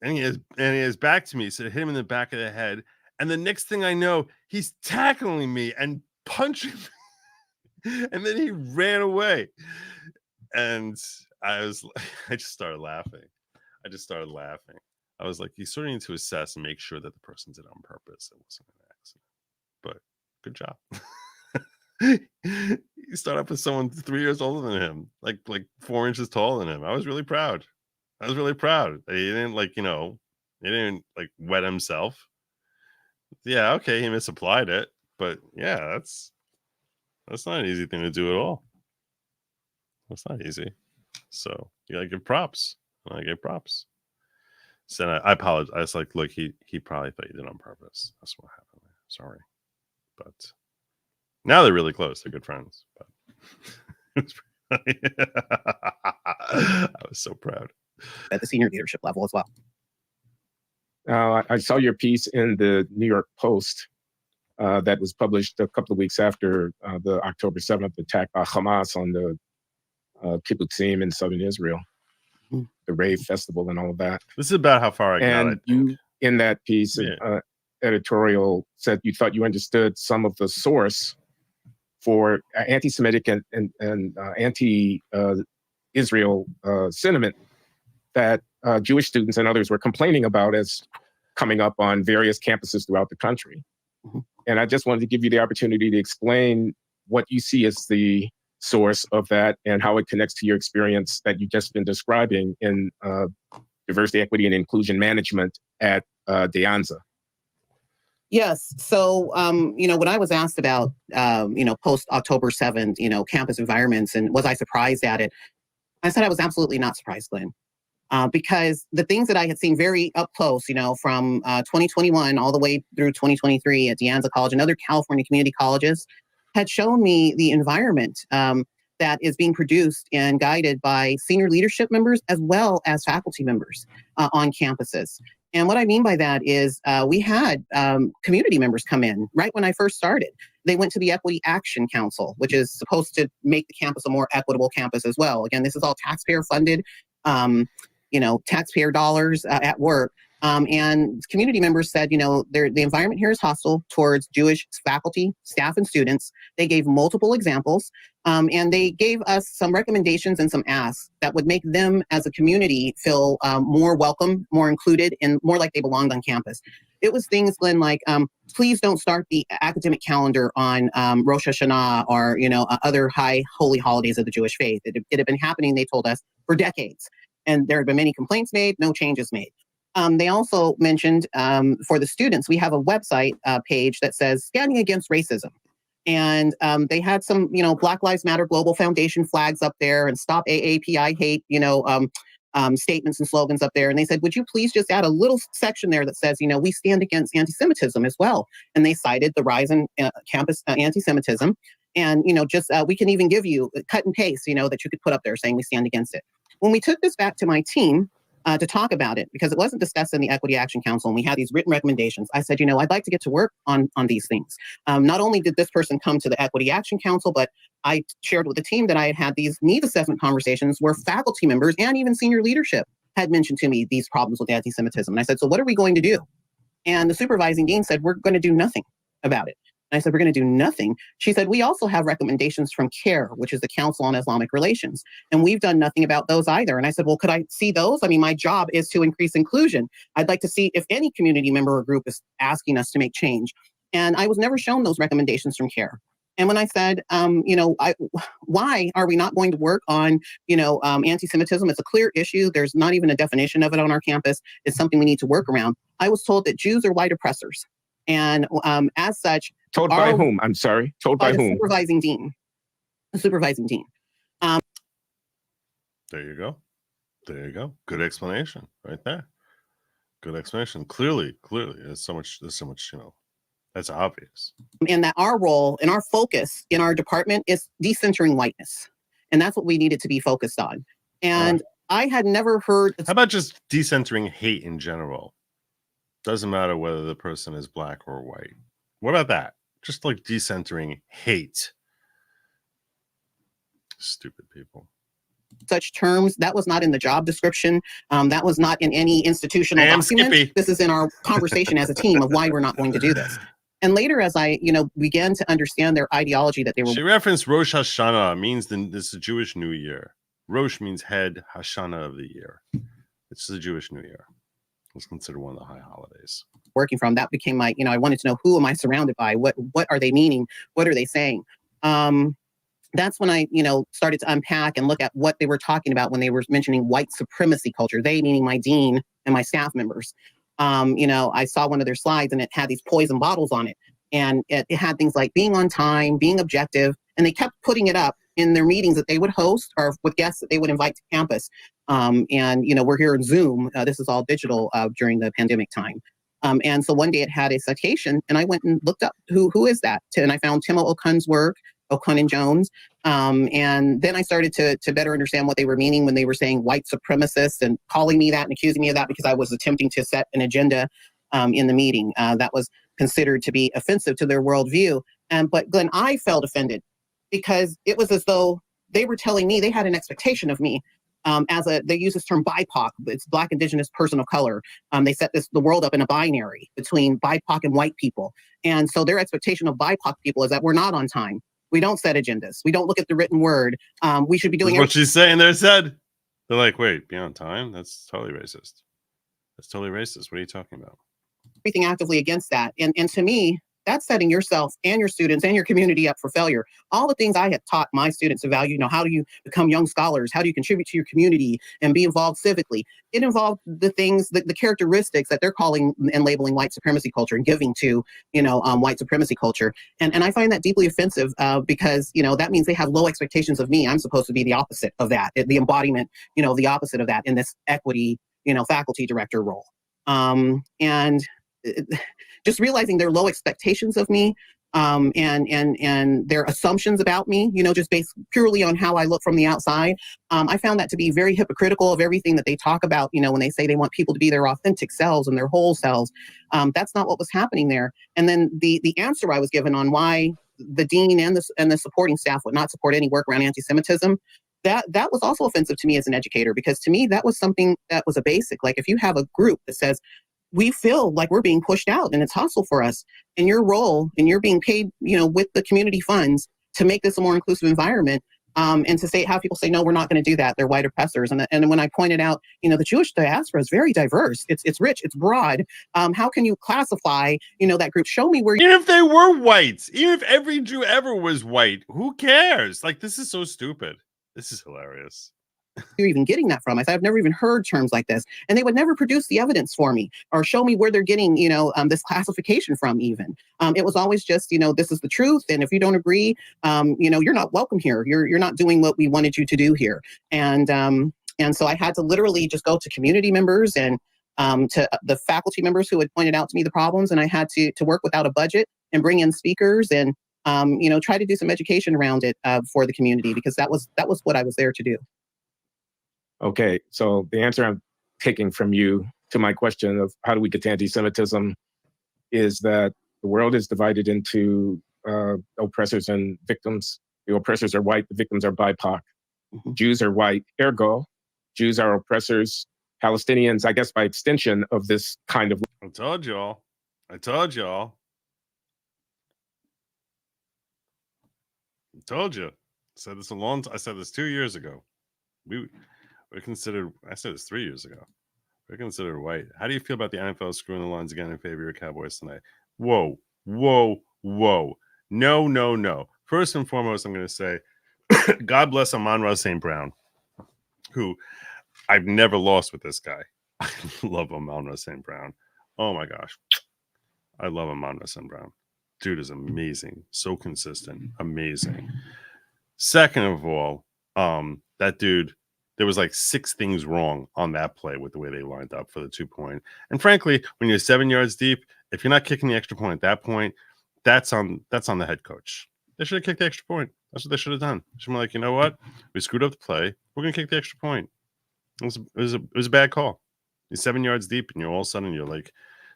and he has back to me. So it hit him in the back of the head. And the next thing I know, he's tackling me and punching me. And then he ran away. And I just started laughing. I was like, you sort of need to assess and make sure that the person did it on purpose. It wasn't an accident. But good job. You start up with someone 3 years older than him, like 4 inches taller than him. I was really proud. He didn't he didn't wet himself. Yeah, okay, he misapplied it, but yeah, that's not an easy thing to do at all. That's not easy. So you gotta give props. I gave props. So I apologize. I was like, look, he probably thought you did it on purpose. That's what happened there. Sorry. But now they're really close. They're good friends. But it was pretty funny. I was so proud. At the senior leadership level as well. I saw your piece in the New York Post that was published a couple of weeks after the October 7th attack by Hamas on the kibbutzim in southern Israel, the rave festival and all of that. This is about how far I got. And you, in that piece, editorial, said you thought you understood some of the source for anti-Semitic and anti-Israel sentiment that Jewish students and others were complaining about as coming up on various campuses throughout the country. Mm-hmm. And I just wanted to give you the opportunity to explain what you see as the source of that and how it connects to your experience that you've just been describing in diversity, equity, and inclusion management at De Anza. Yes. So, when I was asked about, post October 7th, campus environments and was I surprised at it? I said I was absolutely not surprised, Glenn. Because the things that I had seen very up close, from 2021 all the way through 2023 at De Anza College and other California community colleges, had shown me the environment that is being produced and guided by senior leadership members as well as faculty members on campuses. And what I mean by that is we had community members come in right when I first started. They went to the Equity Action Council, which is supposed to make the campus a more equitable campus as well. Again, this is all taxpayer funded. Taxpayer dollars at work. And community members said, the environment here is hostile towards Jewish faculty, staff, and students. They gave multiple examples, and they gave us some recommendations and some asks that would make them as a community feel more welcome, more included, and more like they belonged on campus. It was things, Glenn, like, please don't start the academic calendar on Rosh Hashanah or, other high holy holidays of the Jewish faith. It had been happening, they told us, for decades. And there had been many complaints made, no changes made. They also mentioned for the students, we have a website page that says Standing Against Racism. And they had some, Black Lives Matter Global Foundation flags up there and Stop AAPI Hate, statements and slogans up there. And they said, would you please just add a little section there that says, we stand against anti-Semitism as well. And they cited the rise in campus anti-Semitism. And, we can even give you cut and paste, that you could put up there saying we stand against it. When we took this back to my team to talk about it, because it wasn't discussed in the Equity Action Council, and we had these written recommendations, I said, I'd like to get to work on these things. Not only did this person come to the Equity Action Council, but I shared with the team that I had these need assessment conversations where faculty members and even senior leadership had mentioned to me these problems with anti-Semitism. And I said, so what are we going to do? And the supervising dean said, we're going to do nothing about it. And I said, we're going to do nothing. She said, we also have recommendations from CARE, which is the Council on Islamic Relations. And we've done nothing about those either. And I said, well, could I see those? I mean, my job is to increase inclusion. I'd like to see if any community member or group is asking us to make change. And I was never shown those recommendations from CARE. And when I said, why are we not going to work on, anti-Semitism? It's a clear issue. There's not even a definition of it on our campus. It's something we need to work around. I was told that Jews are white oppressors. And as such, told by whom? I'm sorry. Told by whom? Supervising dean. The supervising dean. There you go. There you go. Good explanation right there. Good explanation. Clearly, there's so much, that's obvious. And that our role and our focus in our department is decentering whiteness. And that's what we needed to be focused on. And I had never heard. How about just decentering hate in general? Doesn't matter whether the person is black or white. What about that? Just like decentering hate. Stupid people. Such terms, that was not in the job description. That was not in any institutional document. Skippy. This is in our conversation as a team of why we're not going to do this. And later, as I, began to understand their ideology that they were. She referenced Rosh Hashanah, means this is a Jewish New Year. Rosh means head, Hashanah of the year. It's the Jewish New Year. It's considered one of the high holidays. Working from that became my, I wanted to know, who am I surrounded by? What are they meaning? What are they saying? That's when I, started to unpack and look at what they were talking about when they were mentioning white supremacy culture. They meaning my dean and my staff members. I saw one of their slides and it had these poison bottles on it. And it had things like being on time, being objective. And they kept putting it up in their meetings that they would host or with guests that they would invite to campus. We're here in Zoom. This is all digital during the pandemic time. And so one day it had a citation and I went and looked up who is that? And I found Timo Okun's work, Okun and Jones. And then I started to better understand what they were meaning when they were saying white supremacist and calling me that and accusing me of that because I was attempting to set an agenda in the meeting that was considered to be offensive to their worldview. But Glenn, I felt offended because it was as though they were telling me they had an expectation of me they use this term BIPOC, it's Black, Indigenous, Person of Color. They set the world up in a binary between BIPOC and white people. And so their expectation of BIPOC people is that we're not on time. We don't set agendas. We don't look at the written word. We should be doing what she's saying there said. They're like, wait, be on time? That's totally racist. That's totally racist. What are you talking about? Everything actively against that. And to me, that's setting yourself and your students and your community up for failure. All the things I had taught my students to value, how do you become young scholars? How do you contribute to your community and be involved civically? It involved the things, the characteristics that they're calling and labeling white supremacy culture and giving to, white supremacy culture. And I find that deeply offensive because, that means they have low expectations of me. I'm supposed to be the opposite of that, the embodiment, the opposite of that in this equity, faculty director role. Just realizing their low expectations of me and their assumptions about me, just based purely on how I look from the outside. I found that to be very hypocritical of everything that they talk about, when they say they want people to be their authentic selves and their whole selves. That's not what was happening there. And then the answer I was given on why the dean and the supporting staff would not support any work around anti-Semitism, that was also offensive to me as an educator, because to me, that was something that was a basic. Like if you have a group that says, we feel like we're being pushed out and it's hostile for us, and your role and you're being paid, with the community funds to make this a more inclusive environment, and to have people say, no, we're not going to do that. They're white oppressors. And when I pointed out, the Jewish diaspora is very diverse. It's rich. It's broad. How can you classify, that group? Show me where. Even if they were white, even if every Jew ever was white, who cares? Like, this is so stupid. This is hilarious. you're even getting that from? I said, I've never even heard terms like this. And they would never produce the evidence for me or show me where they're getting, this classification from even. It was always just, this is the truth. And if you don't agree, you're not welcome here. You're not doing what we wanted you to do here. And so I had to literally just go to community members and to the faculty members who had pointed out to me the problems. And I had to work without a budget and bring in speakers and, try to do some education around it for the community, because that was what I was there to do. Okay, so the answer I'm taking from you to my question of how do we get to anti-Semitism is that the world is divided into oppressors and victims. The oppressors are white, the victims are BIPOC. Mm-hmm. Jews are white, ergo, Jews are oppressors. Palestinians, I guess by extension of this kind of... I told y'all. I told you. I said this 2 years ago. We're considered, I said this 3 years ago. We're considered white. How do you feel about the NFL screwing the lines again in favor of your Cowboys tonight? Whoa. No. First and foremost, I'm going to say, God bless Amon-Ra St. Brown, who I've never lost with this guy. I love Amon-Ra St. Brown. Oh my gosh. I love Amon-Ra St. Brown. Dude is amazing. So consistent. Amazing. Second of all, that dude, there was like 6 things wrong on that play with the way they lined up for the 2-point. And frankly, when you're 7 yards deep, if you're not kicking the extra point at that point, that's on the head coach. They should have kicked the extra point. That's what they should have done. Should have been like, you know what? We screwed up the play. We're gonna kick the extra point. It was a bad call. You're 7 yards deep, and all of a sudden you're like,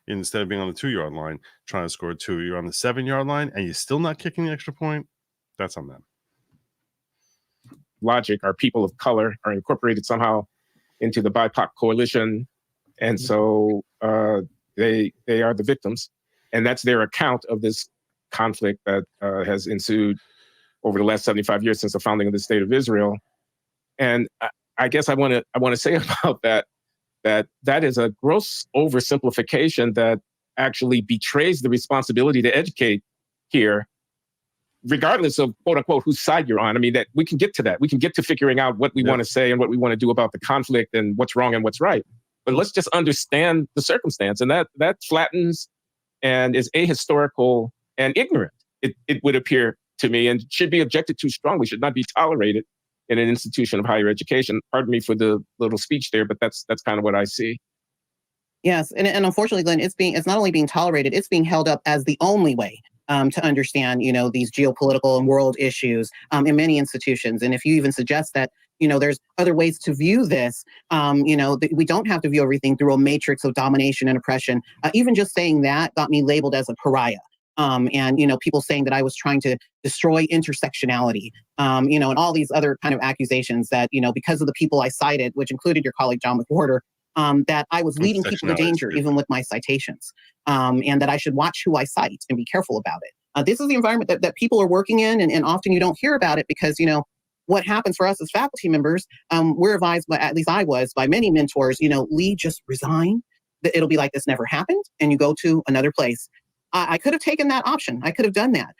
instead of being on the 2-yard line trying to score 2, you're on the 7-yard line, and you're still not kicking the extra point. That's on them. Lawgic, our people of color, are incorporated somehow into the BIPOC coalition, and so they are the victims, and that's their account of this conflict that has ensued over the last 75 years since the founding of the State of Israel. And I guess I want to say about that is a gross oversimplification that actually betrays the responsibility to educate here, regardless of quote unquote whose side you're on. I mean, that we can get to that. We can get to figuring out what we want to say and what we want to do about the conflict and what's wrong and what's right. But let's just understand the circumstance, and that flattens and is ahistorical and ignorant. It would appear to me, and should be objected to strongly. Should not be tolerated in an institution of higher education. Pardon me for the little speech there, but that's kind of what I see. Yes, and unfortunately, Glenn, it's not only being tolerated, it's being held up as the only way to understand, these geopolitical and world issues in many institutions. And if you even suggest that, there's other ways to view this, we don't have to view everything through a matrix of domination and oppression. Even just saying that got me labeled as a pariah. And people saying that I was trying to destroy intersectionality, and all these other kind of accusations that, because of the people I cited, which included your colleague, John McWhorter, that I was leading people to danger, even with my citations, and that I should watch who I cite and be careful about it. This is the environment that people are working in, and often you don't hear about it because, what happens for us as faculty members, we're advised, at least I was, by many mentors, Lee, just resign. It'll be like this never happened, and you go to another place. I could have taken that option. I could have done that.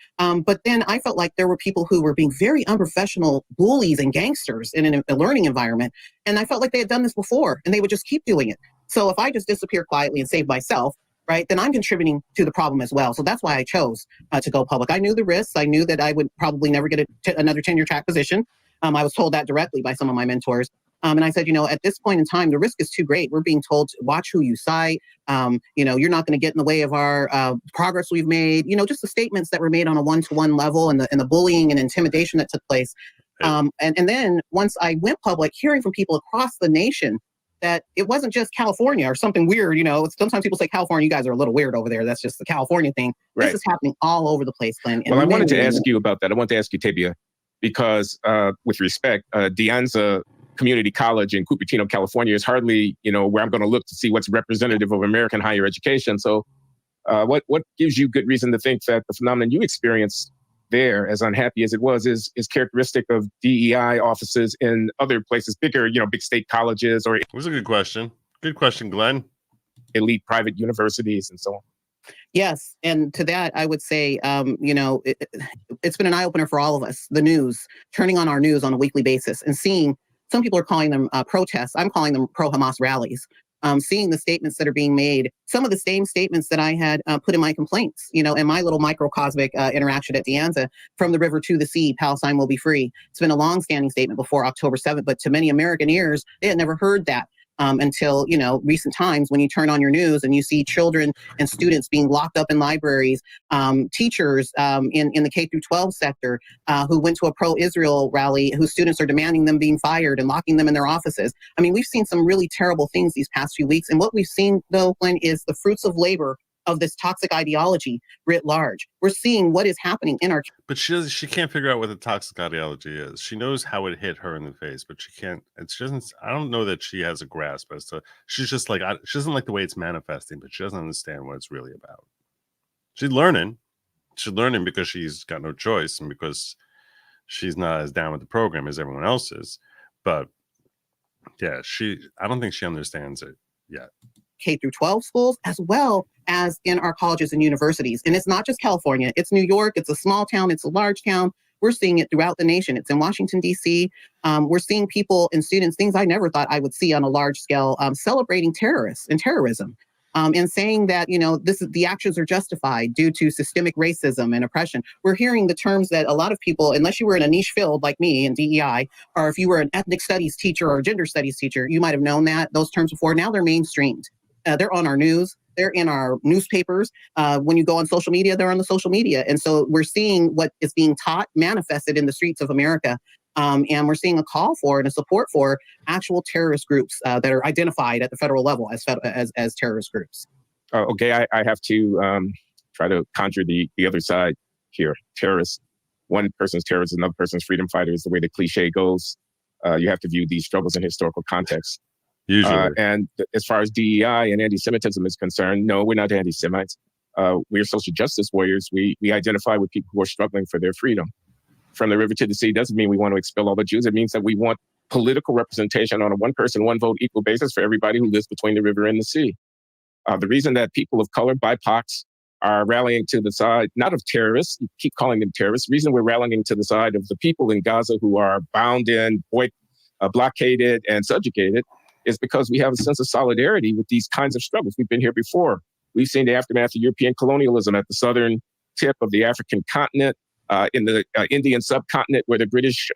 But then I felt like there were people who were being very unprofessional bullies and gangsters in a learning environment. And I felt like they had done this before and they would just keep doing it. So if I just disappear quietly and save myself, right, then I'm contributing to the problem as well. So that's why I chose to go public. I knew the risks. I knew that I would probably never get another tenure track position. I was told that directly by some of my mentors. And I said, at this point in time, the risk is too great. We're being told to watch who you cite. You're not going to get in the way of our progress we've made. Just the statements that were made on a one-to-one level and the bullying and intimidation that took place. And then once I went public, hearing from people across the nation that it wasn't just California or something weird. Sometimes people say, California, you guys are a little weird over there. That's just the California thing. Right. This is happening all over the place, Glenn. Well, I wanted to ask you about that. I wanted to ask you, Tabia, because with respect, De Anza Community College in Cupertino, California is hardly, where I'm going to look to see what's representative of American higher education. So what gives you good reason to think that the phenomenon you experienced there, as unhappy as it was, is characteristic of DEI offices in other places, bigger, big state colleges or... It was a good question. Good question, Glenn. Elite private universities and so on. Yes. And to that, I would say, it's been an eye-opener for all of us, the news, turning on our news on a weekly basis and seeing Some people are calling them protests. I'm calling them pro-Hamas rallies. Seeing the statements that are being made, some of the same statements that I had put in my complaints, in my little microcosmic interaction at De Anza, from the river to the sea, Palestine will be free. It's been a long-standing statement before October 7th, but to many American ears, they had never heard that until, recent times, when you turn on your news and you see children and students being locked up in libraries, teachers in the K through 12 sector who went to a pro-Israel rally, whose students are demanding them being fired and locking them in their offices. I mean, we've seen some really terrible things these past few weeks. And what we've seen, though, Glenn, is the fruits of labor of this toxic ideology writ large. We're seeing what is happening in our... But she can't figure out what the toxic ideology is. She knows how it hit her in the face, but she can't. She doesn't. I don't know that she has a grasp as to. She's just like, she doesn't like the way it's manifesting, but she doesn't understand what it's really about. She's learning. She's learning because she's got no choice and because she's not as down with the program as everyone else is. But yeah, I don't think she understands it yet. K through 12 schools, as well as in our colleges and universities. And it's not just California, it's New York, it's a small town, it's a large town. We're seeing it throughout the nation. It's in Washington, D.C. We're seeing people and students, things I never thought I would see on a large scale, celebrating terrorists and terrorism. And saying that, the actions are justified due to systemic racism and oppression. We're hearing the terms that a lot of people, unless you were in a niche field like me in DEI, or if you were an ethnic studies teacher or a gender studies teacher, you might have known those terms before. Now they're mainstreamed. They're on our news. They're in our newspapers. When you go on social media, they're on the social media. And so we're seeing what is being taught manifested in the streets of America. And we're seeing a call for and a support for actual terrorist groups that are identified at the federal level as terrorist groups. Okay, I have to try to conjure the other side here. Terrorists. One person's terrorist, another person's freedom fighter is the way the cliche goes. You have to view these struggles in historical context. Usually. And as far as DEI and anti-Semitism is concerned, no, we're not anti-Semites. We're social justice warriors. We identify with people who are struggling for their freedom. From the river to the sea doesn't mean we want to expel all the Jews. It means that we want political representation on a one person, one vote equal basis for everybody who lives between the river and the sea. The reason that people of color, BIPOCs, are rallying to the side, not of terrorists, you keep calling them terrorists, the reason we're rallying to the side of the people in Gaza who are bound in, blockaded, and subjugated is because we have a sense of solidarity with these kinds of struggles. We've been here before. We've seen the aftermath of European colonialism at the southern tip of the African continent, in the Indian subcontinent where the British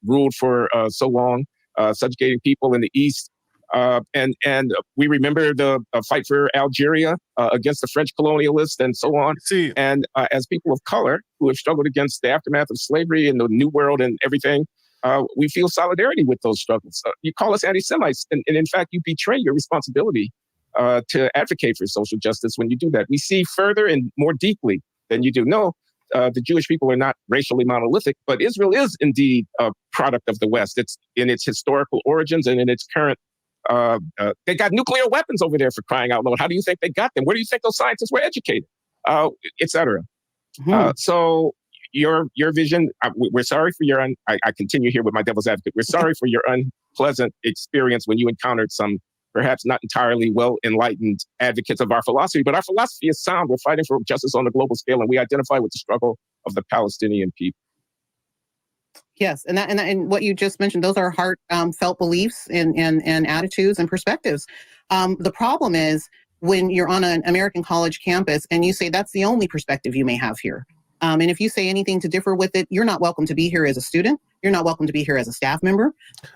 ruled for so long, subjugating people in the east. And we remember the fight for Algeria against the French colonialists and so on. And as people of color who have struggled against the aftermath of slavery in the New World and everything, we feel solidarity with those struggles. You call us anti-Semites, and in fact, you betray your responsibility to advocate for social justice when you do that. We see further and more deeply than you do. No, the Jewish people are not racially monolithic, but Israel is indeed a product of the West. It's in its historical origins and in its current. They got nuclear weapons over there, for crying out loud. How do you think they got them? Where do you think those scientists were educated? Et cetera. Mm-hmm. So your vision, we're sorry for your, I continue here with my devil's advocate. We're sorry for your unpleasant experience when you encountered some perhaps not entirely well-enlightened advocates of our philosophy, but our philosophy is sound. We're fighting for justice on a global scale, and we identify with the struggle of the Palestinian people. Yes, and what you just mentioned, those are heartfelt beliefs and attitudes and perspectives. The problem is when you're on an American college campus and you say that's the only perspective you may have here. And if you say anything to differ with it, you're not welcome to be here as a student. You're not welcome to be here as a staff member.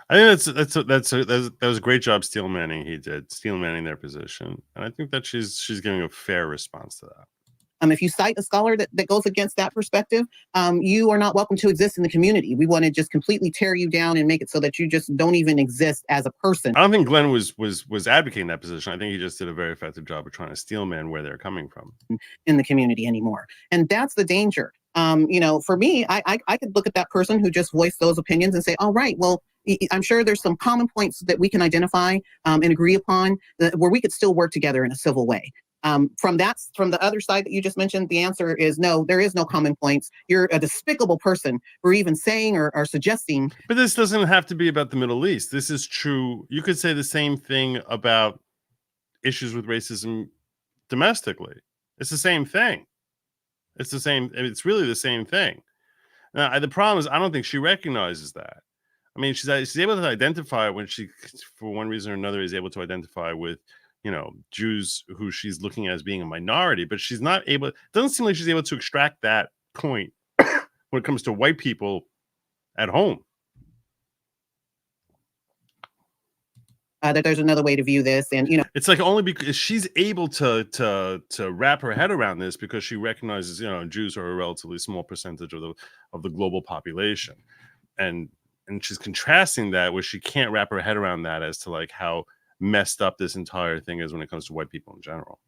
I think that was a great job Steel Manning. He did Steel Manning their position, and I think that she's giving a fair response to that. If you cite a scholar that goes against that perspective, you are not welcome to exist in the community. We want to just completely tear you down and make it so that you just don't even exist as a person. I don't think Glen was advocating that position. I think he just did a very effective job of trying to steel man where they're coming from in the community anymore. And that's the danger. For me, I could look at that person who just voiced those opinions and say, all right, well, I'm sure there's some common points that we can identify and agree upon where we could still work together in a civil way. From the other side that you just mentioned, the answer is no, there is no common points. You're a despicable person for even saying or suggesting. But this doesn't have to be about the Middle East. This is true. You could say the same thing about issues with racism domestically. It's the same thing. It's the same. It's really the same thing. Now, the problem is I don't think she recognizes that. I mean, she's able to identify when she, for one reason or another, is able to identify with, Jews who she's looking at as being a minority, but she's not able. It doesn't seem like she's able to extract that point when it comes to white people at home. That there's another way to view this, and it's like only because she's able to wrap her head around this because she recognizes Jews are a relatively small percentage of the global population, and she's contrasting that where she can't wrap her head around that as to like how messed up this entire thing is when it comes to white people in general.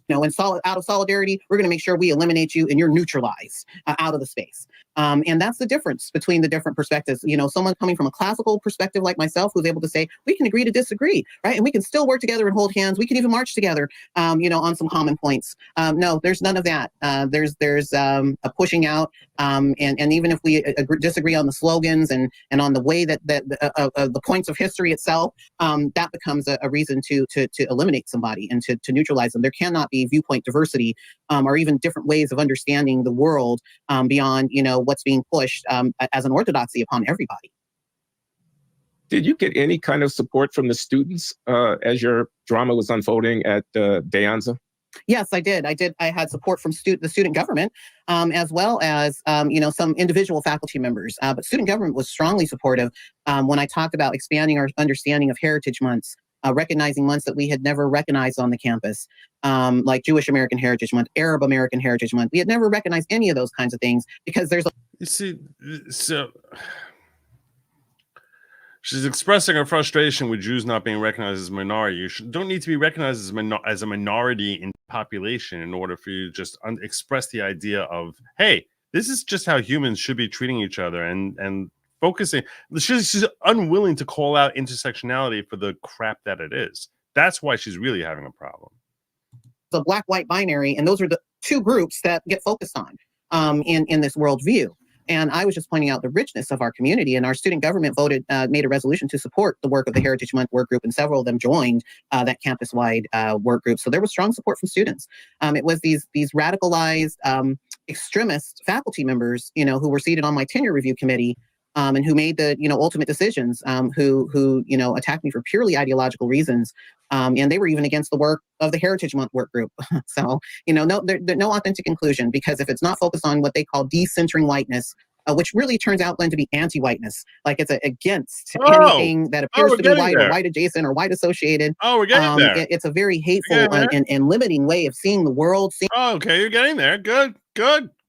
And out of solidarity, we're going to make sure we eliminate you and you're neutralized out of the space. And that's the difference between the different perspectives. Someone coming from a classical perspective like myself who's able to say, we can agree to disagree, right? And we can still work together and hold hands. We can even march together, on some common points. No, there's none of that. There's a pushing out. And even if we disagree on the slogans and on the way that the points of history itself, that becomes a reason to eliminate somebody and to neutralize them. There cannot be viewpoint diversity or even different ways of understanding the world beyond what's being pushed as an orthodoxy upon everybody. Did you get any kind of support from the students as your drama was unfolding at De Anza? Yes, I did. I had support from the student government, as well as, some individual faculty members. But student government was strongly supportive when I talked about expanding our understanding of heritage months, recognizing months that we had never recognized on the campus, like Jewish American Heritage Month, Arab American Heritage Month. We had never recognized any of those kinds of things because there's You see, so she's expressing her frustration with Jews not being recognized as a minority. You don't need to be recognized as a minority in population in order for you to just express the idea of, hey, this is just how humans should be treating each other and focusing. She's unwilling to call out intersectionality for the crap that it is. That's why she's really having a problem. The black-white binary, and those are the two groups that get focused on in this worldview. And I was just pointing out the richness of our community, and our student government made a resolution to support the work of the Heritage Month work group, and several of them joined that campus-wide work group. So there was strong support from students. It was these radicalized extremist faculty members, who were seated on my tenure review committee, and who made the ultimate decisions, who attacked me for purely ideological reasons, and they were even against the work of the Heritage Month work group. So no authentic inclusion, because if it's not focused on what they call decentering whiteness, which really turns out, Glen, to be anti-whiteness, like it's against anything that appears to be white or white adjacent or white associated. We're getting there. It's a very hateful and limiting way of seeing the world. Okay, you're getting there. Good.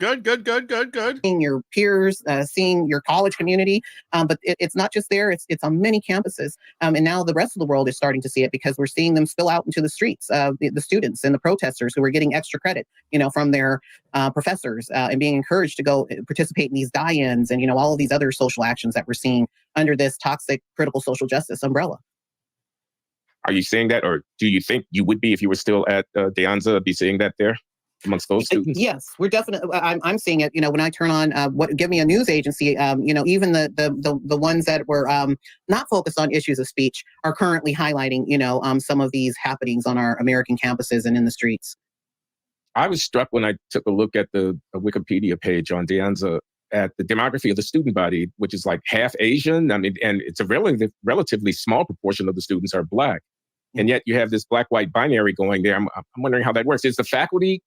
Seeing your peers, seeing your college community, but it's not just there. It's on many campuses, and now the rest of the world is starting to see it because we're seeing them spill out into the streets. The students and the protesters who are getting extra credit, from their professors and being encouraged to go participate in these die-ins and all of these other social actions that we're seeing under this toxic critical social justice umbrella. Are you seeing that, or do you think you would be if you were still at De Anza, be seeing that there amongst those students? Yes, we're definitely. I'm seeing it. When I turn on give me a news agency, even the ones that were not focused on issues of speech are currently highlighting some of these happenings on our American campuses and in the streets. I was struck when I took a look at the Wikipedia page on De Anza at the demography of the student body, which is like half Asian. I mean, and it's a relatively small proportion of the students are Black. And yet you have this Black-white binary going there. I'm wondering how that works. Is the faculty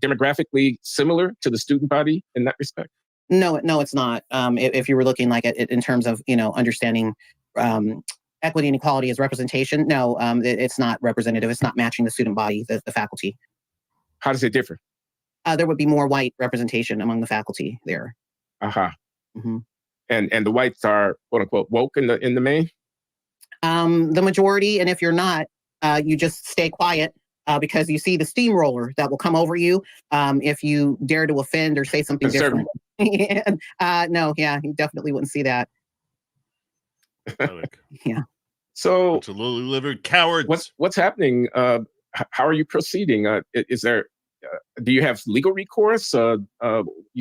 demographically similar to the student body in that respect? No, it's not. If you were looking like it in terms of, understanding equity and equality as representation, no, it's not representative. It's not matching the student body, the faculty. How does it differ? There would be more white representation among the faculty there. Mm-hmm. And the whites are, quote unquote, woke in the main? The majority, and if you're not, you just stay quiet because you see the steamroller that will come over you if you dare to offend or say something different. No, you definitely wouldn't see that. Yeah. So, bunch of lily-livered cowards. What's happening? How are you proceeding? Is there? Do you have legal recourse? You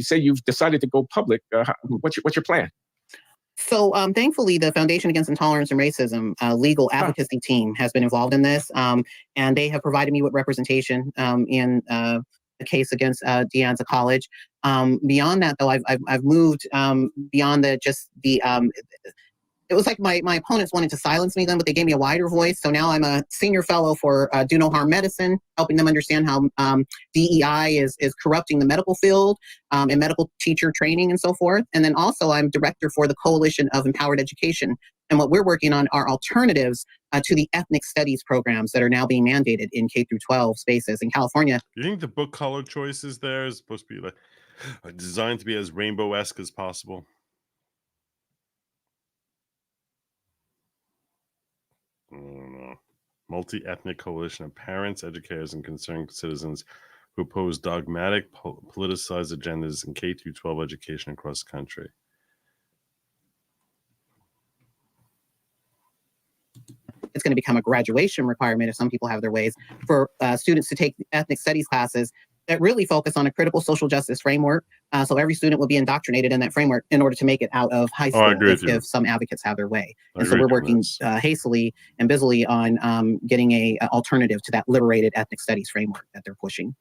say you've decided to go public. What's your plan? So thankfully, the Foundation Against Intolerance and Racism legal advocacy team has been involved in this, and they have provided me with representation in a case against De Anza College. Beyond that, though, I've moved beyond the it was like my opponents wanted to silence me then, but they gave me a wider voice. So now I'm a senior fellow for Do No Harm Medicine, helping them understand how DEI is corrupting the medical field and medical teacher training and so forth. And then also I'm director for the Coalition of Empowered Education. And what we're working on are alternatives to the ethnic studies programs that are now being mandated in K through 12 spaces in California. You think the book color choices there is supposed to be like designed to be as rainbow-esque as possible? I don't know. Multi-ethnic coalition of parents, educators, and concerned citizens who oppose dogmatic, politicized agendas in K through 12 education across the country. It's going to become a graduation requirement if some people have their ways for students to take ethnic studies classes that really focus on a critical social justice framework. So every student will be indoctrinated in that framework in order to make it out of high school if some advocates have their way. And so we're working hastily and busily on getting a alternative to that liberated ethnic studies framework that they're pushing.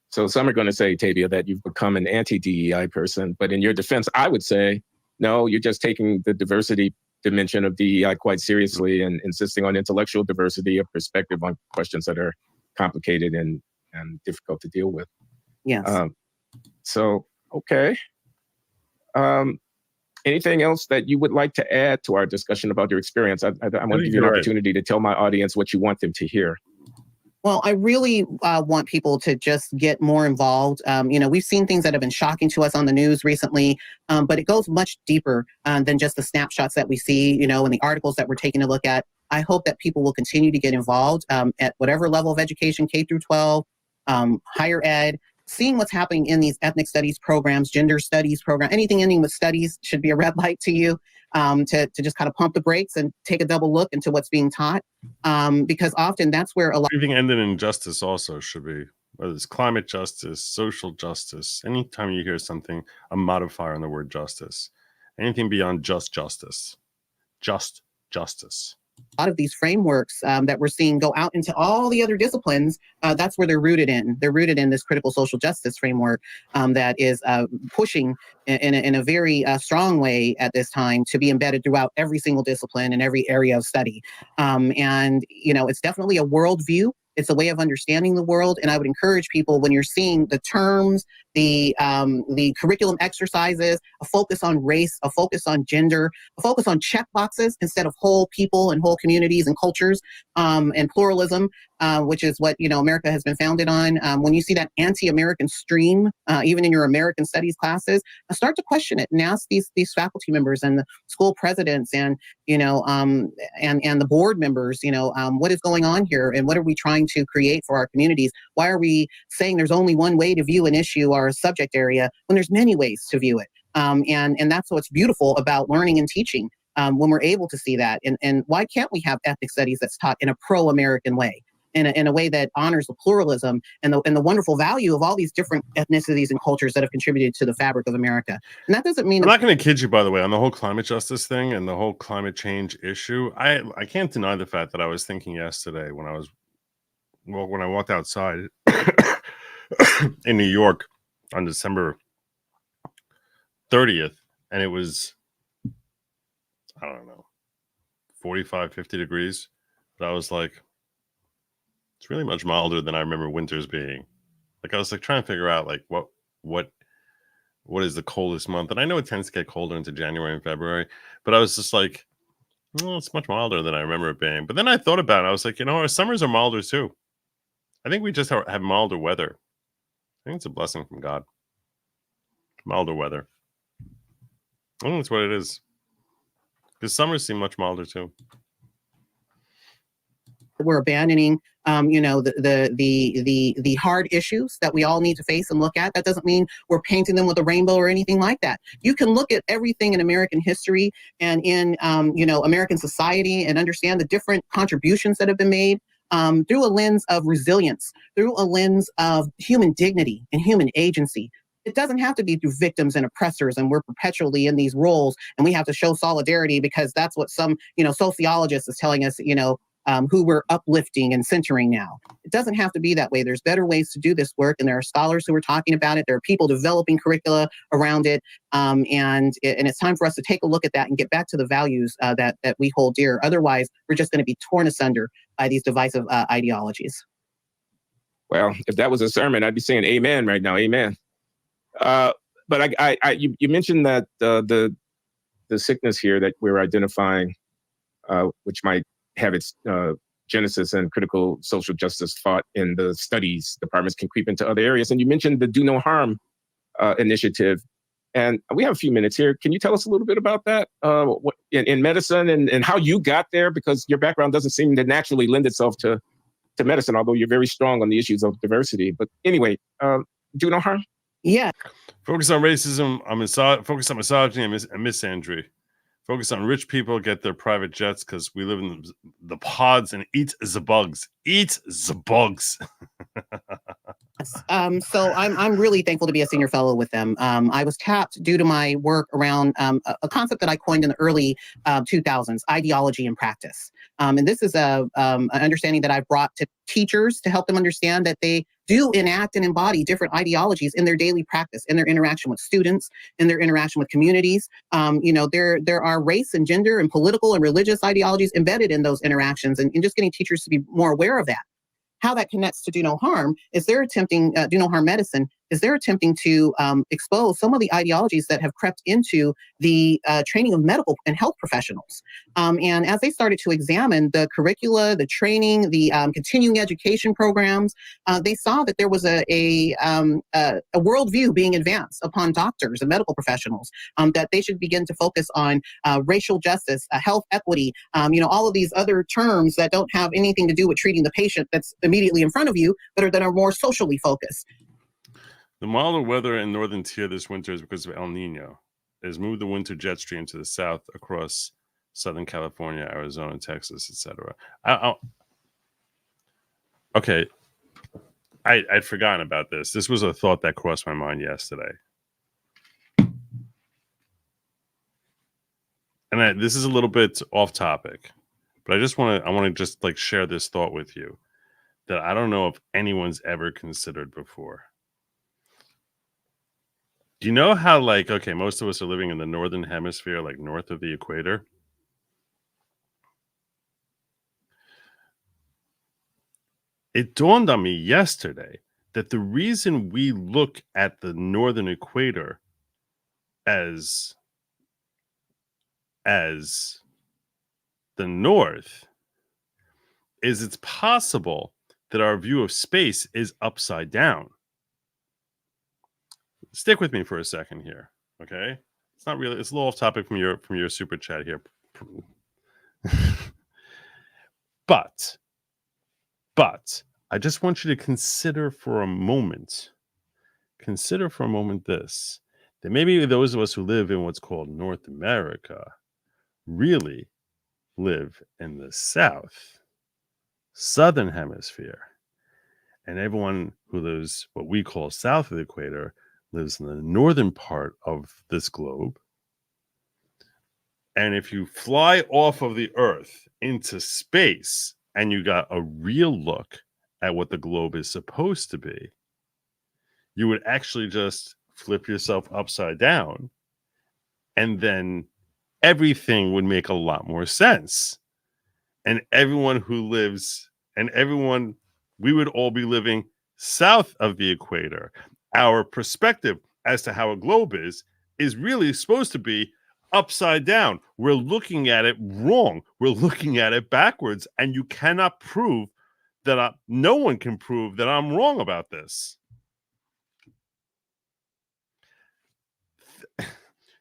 So some are going to say, Tavia, that you've become an anti-DEI person. But in your defense, I would say, no, you're just taking the diversity dimension of DEI quite seriously and insisting on intellectual diversity of perspective on questions that are complicated and difficult to deal with. Yes. So, okay. Anything else that you would like to add to our discussion about your experience? I want to give you an opportunity to tell my audience what you want them to hear. Well, I really want people to just get more involved. We've seen things that have been shocking to us on the news recently, but it goes much deeper than just the snapshots that we see, and the articles that we're taking a look at. I hope that people will continue to get involved at whatever level of education, K through 12, higher ed, seeing what's happening in these ethnic studies programs, gender studies program, anything ending with studies should be a red light to you, to just kind of pump the brakes and take a double look into what's being taught. Because often that's where a lot. Everything ended in justice also should be, whether it's climate justice, social justice. Anytime you hear something, a modifier on the word justice, anything beyond just justice, just justice. A lot of these frameworks that we're seeing go out into all the other disciplines, that's where they're rooted in. They're rooted in this critical social justice framework that is pushing in a very strong way at this time to be embedded throughout every single discipline and every area of study. It's definitely a worldview. It's a way of understanding the world. And I would encourage people, when you're seeing the terms, the curriculum exercises, a focus on race, a focus on gender, a focus on check boxes instead of whole people and whole communities and cultures, and pluralism, which is what, America has been founded on. When you see that anti-American stream, even in your American studies classes, start to question it and ask these faculty members and the school presidents and the board members, what is going on here and what are we trying to create for our communities? Why are we saying there's only one way to view an issue or a subject area when there's many ways to view it? And that's what's beautiful about learning and teaching, when we're able to see that. And why can't we have ethnic studies that's taught in a pro-American way? In a way that honors the pluralism and the wonderful value of all these different ethnicities and cultures that have contributed to the fabric of America. And that doesn't mean... I'm not going to kid you, by the way, on the whole climate justice thing and the whole climate change issue. I can't deny the fact that I was thinking yesterday when I walked outside in New York on December 30th, and it was, I don't know, 45, 50 degrees. But I was like, it's really much milder than I remember winters being. Like I was like trying to figure out like what is the coldest month, and I know it tends to get colder into January and February, but I was just like, well, it's much milder than I remember it being. But then I thought about it. I was like, our summers are milder too. I think we just have milder weather. I think it's a blessing from God. Milder weather. I think that's what it is. Because summers seem much milder too. We're abandoning, the hard issues that we all need to face and look at. That doesn't mean we're painting them with a rainbow or anything like that. You can look at everything in American history and in, American society and understand the different contributions that have been made through a lens of resilience, through a lens of human dignity and human agency. It doesn't have to be through victims and oppressors, and we're perpetually in these roles, and we have to show solidarity because that's what some, sociologist is telling us, who we're uplifting and centering now. It doesn't have to be that way. There's better ways to do this work, and there are scholars who are talking about it. There are people developing curricula around it, and it's time for us to take a look at that and get back to the values that we hold dear. Otherwise, we're just going to be torn asunder by these divisive ideologies. Well, if that was a sermon, I'd be saying amen right now. Amen. But you mentioned that the sickness here that we're identifying, which might have its genesis and critical social justice thought in the studies departments can creep into other areas. And you mentioned the Do No Harm initiative. And we have a few minutes here. Can you tell us a little bit about that what, in medicine and how you got there? Because your background doesn't seem to naturally lend itself to medicine, although you're very strong on the issues of diversity. But anyway, Do No Harm? Yeah. Focus on racism, focus on misogyny and misandry. Focus on rich people, get their private jets because we live in the pods and eat the bugs. Eat the bugs. So I'm really thankful to be a senior fellow with them. I was tapped due to my work around a concept that I coined in the early 2000s, ideology and practice. And this is an understanding that I've brought to teachers to help them understand that they do enact and embody different ideologies in their daily practice, in their interaction with students, in their interaction with communities. There are race and gender and political and religious ideologies embedded in those interactions, and just getting teachers to be more aware of that. How that connects to Do No Harm is they're attempting, Do No Harm medicine, is they're attempting to expose some of the ideologies that have crept into the training of medical and health professionals. And as they started to examine the curricula, the training, the continuing education programs, they saw that there was a worldview being advanced upon doctors and medical professionals, that they should begin to focus on racial justice, health equity, all of these other terms that don't have anything to do with treating the patient that's immediately in front of you, but that are more socially focused. The milder weather in northern tier this winter is because of El Nino. It has moved the winter jet stream to the south across Southern California, Arizona, Texas, etc. Okay, I'd forgotten about this. This was a thought that crossed my mind yesterday. And this is a little bit off topic, but I want to just like share this thought with you that I don't know if anyone's ever considered before. Do you know how, like, okay, most of us are living in the northern hemisphere, like north of the equator? It dawned on me yesterday that the reason we look at the northern equator as the north is it's possible that our view of space is upside down. Stick with me for a second here, okay? It's not really, it's a little off topic from your super chat here. But I just want you to consider for a moment this, that maybe those of us who live in what's called North America really live in the southern hemisphere. And everyone who lives what we call south of the equator lives in the northern part of this globe. And if you fly off of the Earth into space and you got a real look at what the globe is supposed to be, you would actually just flip yourself upside down, and then everything would make a lot more sense. And we would all be living south of the equator. Our perspective as to how a globe is really supposed to be upside down. We're looking at it wrong. We're looking at it backwards, and you cannot prove that no one can prove that I'm wrong about this.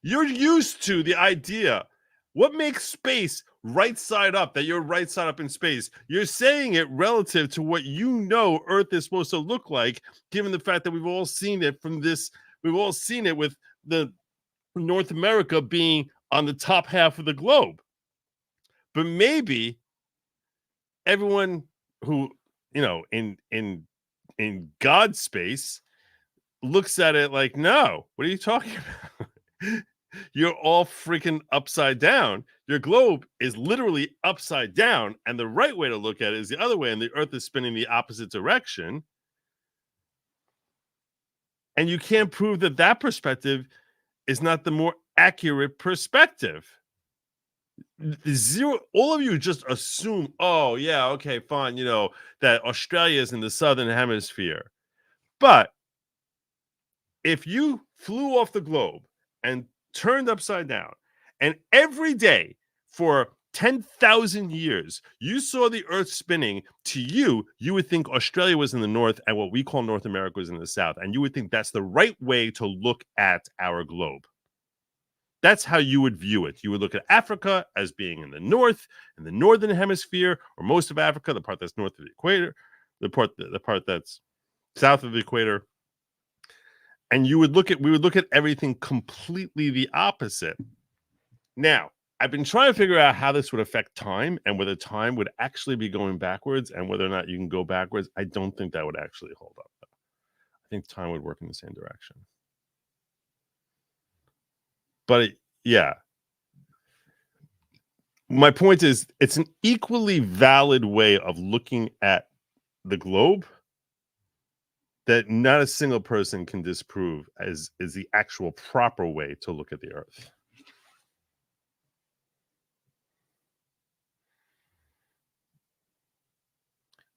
You're used to the idea. What makes space right side up, that you're right side up in space? You're saying it relative to what you know Earth is supposed to look like, given the fact that we've all seen it with the North America being on the top half of the globe. But maybe everyone who, in God's space looks at it like, no, what are you talking about? You're all freaking upside down. Your globe is literally upside down, and the right way to look at it is the other way, and the Earth is spinning the opposite direction. And you can't prove that that perspective is not the more accurate perspective. All of you just assume, oh, yeah, okay, fine, that Australia is in the southern hemisphere. But if you flew off the globe and turned upside down, and every day for 10,000 years, you saw the Earth spinning, to you would think Australia was in the north and what we call North America was in the south. And you would think that's the right way to look at our globe. That's how you would view it. You would look at Africa as being in the north, in the northern hemisphere, or most of Africa, the part that's north of the equator, the part that's south of the equator. And we would look at everything completely the opposite. Now, I've been trying to figure out how this would affect time and whether time would actually be going backwards and whether or not you can go backwards. I don't think that would actually hold up, though. I think time would work in the same direction. But yeah, my point is it's an equally valid way of looking at the globe that not a single person can disprove as is the actual proper way to look at the Earth.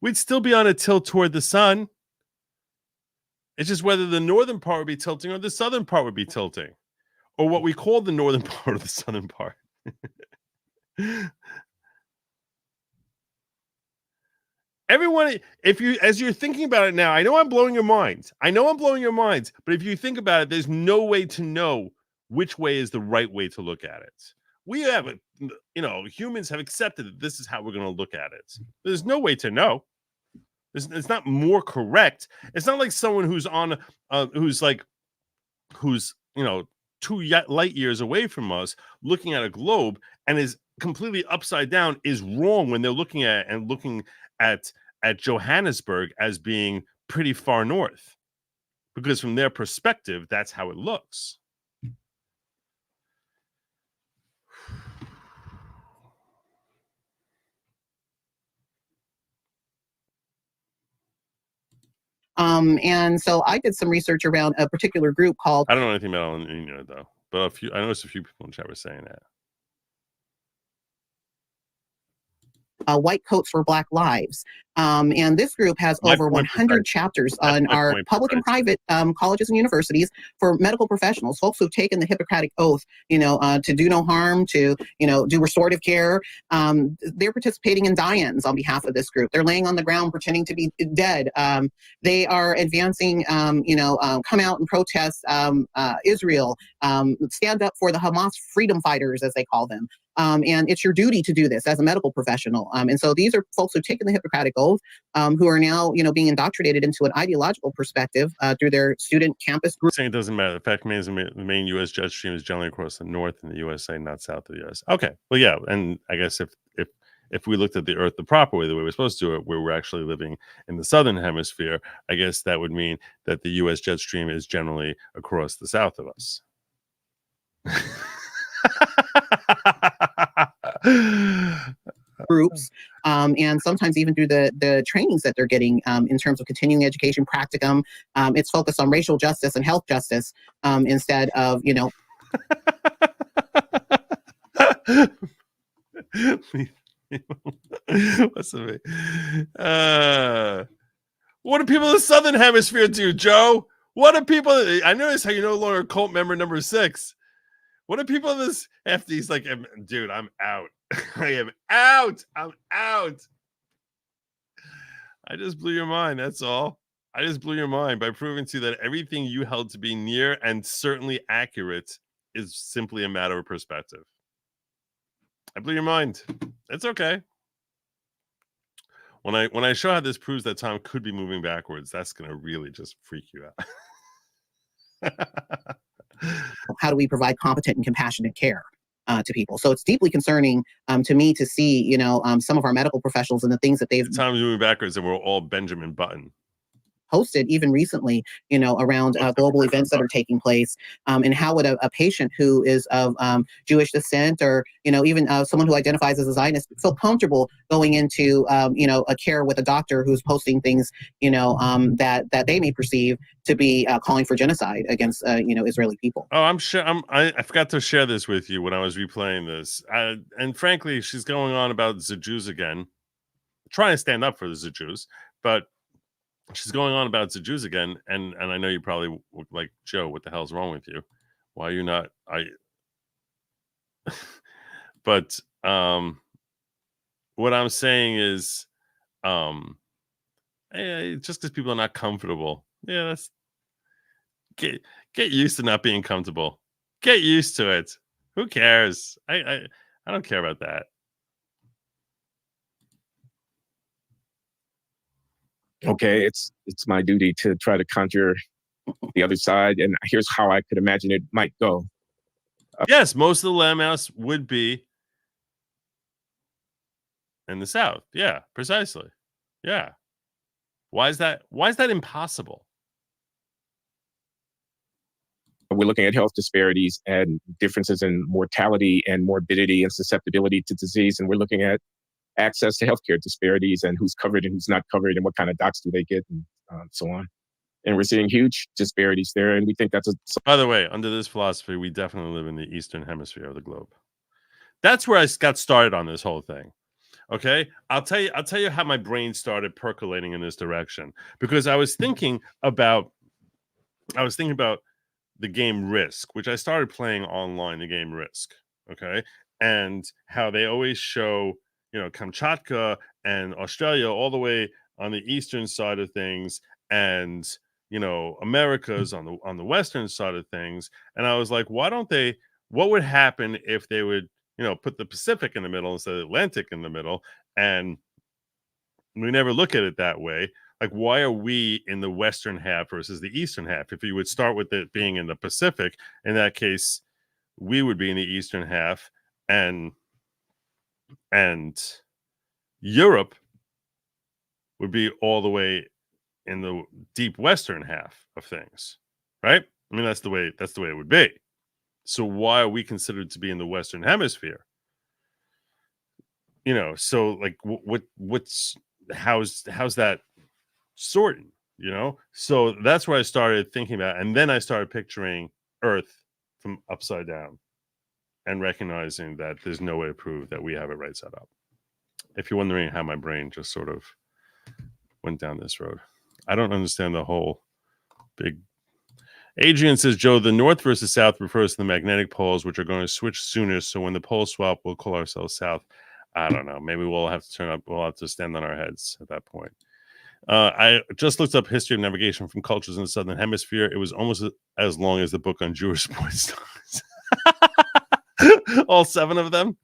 We'd still be on a tilt toward the sun. It's just whether the northern part would be tilting or the southern part would be tilting, or what we call the northern part or the southern part. Everyone, as you're thinking about it now, I know I'm blowing your minds. But if you think about it, there's no way to know which way is the right way to look at it. We have, humans have accepted that this is how we're going to look at it. There's no way to know. It's not more correct. It's not like someone who's on, who's 2 light years away from us, looking at a globe and is completely upside down is wrong when they're looking at it and looking at Johannesburg as being pretty far north, because from their perspective, that's how it looks. And so I did some research around a particular group called... I don't know anything about El Nino, though, but I noticed a few people in chat were saying that. White Coats for Black Lives. And this group has over 100 chapters on our public and private colleges and universities for medical professionals, folks who've taken the Hippocratic Oath, to do no harm, to, do restorative care. They're participating in die-ins on behalf of this group. They're laying on the ground pretending to be dead. They are advancing, come out and protest Israel, stand up for the Hamas freedom fighters, as they call them. And it's your duty to do this as a medical professional. And so these are folks who've taken the Hippocratic Oath, who are now, being indoctrinated into an ideological perspective through their student campus group. Saying it doesn't matter. The fact remains the main U.S. jet stream is generally across the north in the USA, not south of the U.S. Okay. Well, yeah. And I guess if we looked at the Earth the proper way, the way we're supposed to do it, where we're actually living in the southern hemisphere, I guess that would mean that the U.S. jet stream is generally across the south of us. Groups, and sometimes even through the trainings that they're getting in terms of continuing education practicum. It's focused on racial justice and health justice instead of, What's the what do people in the southern hemisphere do, Joe? What do people? I notice how you're no longer cult member number 6. What do people in this after he's like, dude, I'm out. I am out. I'm out. I just blew your mind. That's all. I just blew your mind by proving to you that everything you held to be near and certainly accurate is simply a matter of perspective. I blew your mind. It's okay. When I show how this proves that time could be moving backwards, that's going to really just freak you out. How do we provide competent and compassionate care to people? So it's deeply concerning to me to see, some of our medical professionals and the things that they've... Time's moving backwards and we're all Benjamin Button. posted even recently, around global events that are taking place, and how would a patient who is of Jewish descent, or even someone who identifies as a Zionist, feel comfortable going into a care with a doctor who's posting things that they may perceive to be calling for genocide against Israeli people. Oh, I'm sure. I forgot to share this with you when I was replaying this, and frankly, she's going on about the Jews again, trying to stand up for the Jews, but she's going on about the Jews again, and I know you probably like, Joe, what the hell's wrong with you? Why are you not? But what I'm saying is, just because people are not comfortable, that's get used to not being comfortable. Get used to it. Who cares? I don't care about that. Okay, it's my duty to try to conjure the other side, and here's how I could imagine it might go. Yes, most of the landmass would be in the South. Yeah, precisely. Yeah. Why is that impossible? We're looking at health disparities and differences in mortality and morbidity and susceptibility to disease, and we're looking at access to healthcare disparities and who's covered and who's not covered and what kind of docs do they get, and so on. And we're seeing huge disparities there, and we think that's By the way, under this philosophy, we definitely live in the eastern hemisphere of the globe. That's where I got started on this whole thing. Okay, I'll tell you how my brain started percolating in this direction, because I was thinking about the game Risk, which I started playing online, the game Risk. Okay, and how they always show, Kamchatka and Australia all the way on the eastern side of things, and America's on the western side of things. And I was like, what would happen if they would put the Pacific in the middle instead of the Atlantic in the middle? And we never look at it that way. Like, why are we in the western half versus the eastern half? If you would start with it being in the Pacific, in that case, we would be in the eastern half, and Europe would be all the way in the deep western half of things, right? I mean, that's the way it would be. So why are we considered to be in the Western Hemisphere? So like, how's that sorting? So that's where I started thinking about, and then I started picturing Earth from upside down, and recognizing that there's no way to prove that we have it right side up. If you're wondering how my brain just sort of went down this road, I don't understand the whole big. Adrian says, Joe, the North versus South refers to the magnetic poles, which are going to switch sooner. So when the poles swap, we'll call ourselves South. I don't know. Maybe we'll have to we'll have to stand on our heads at that point. I just looked up history of navigation from cultures in the Southern Hemisphere. It was almost as long as the book on Jewish sports stars. All 7 of them.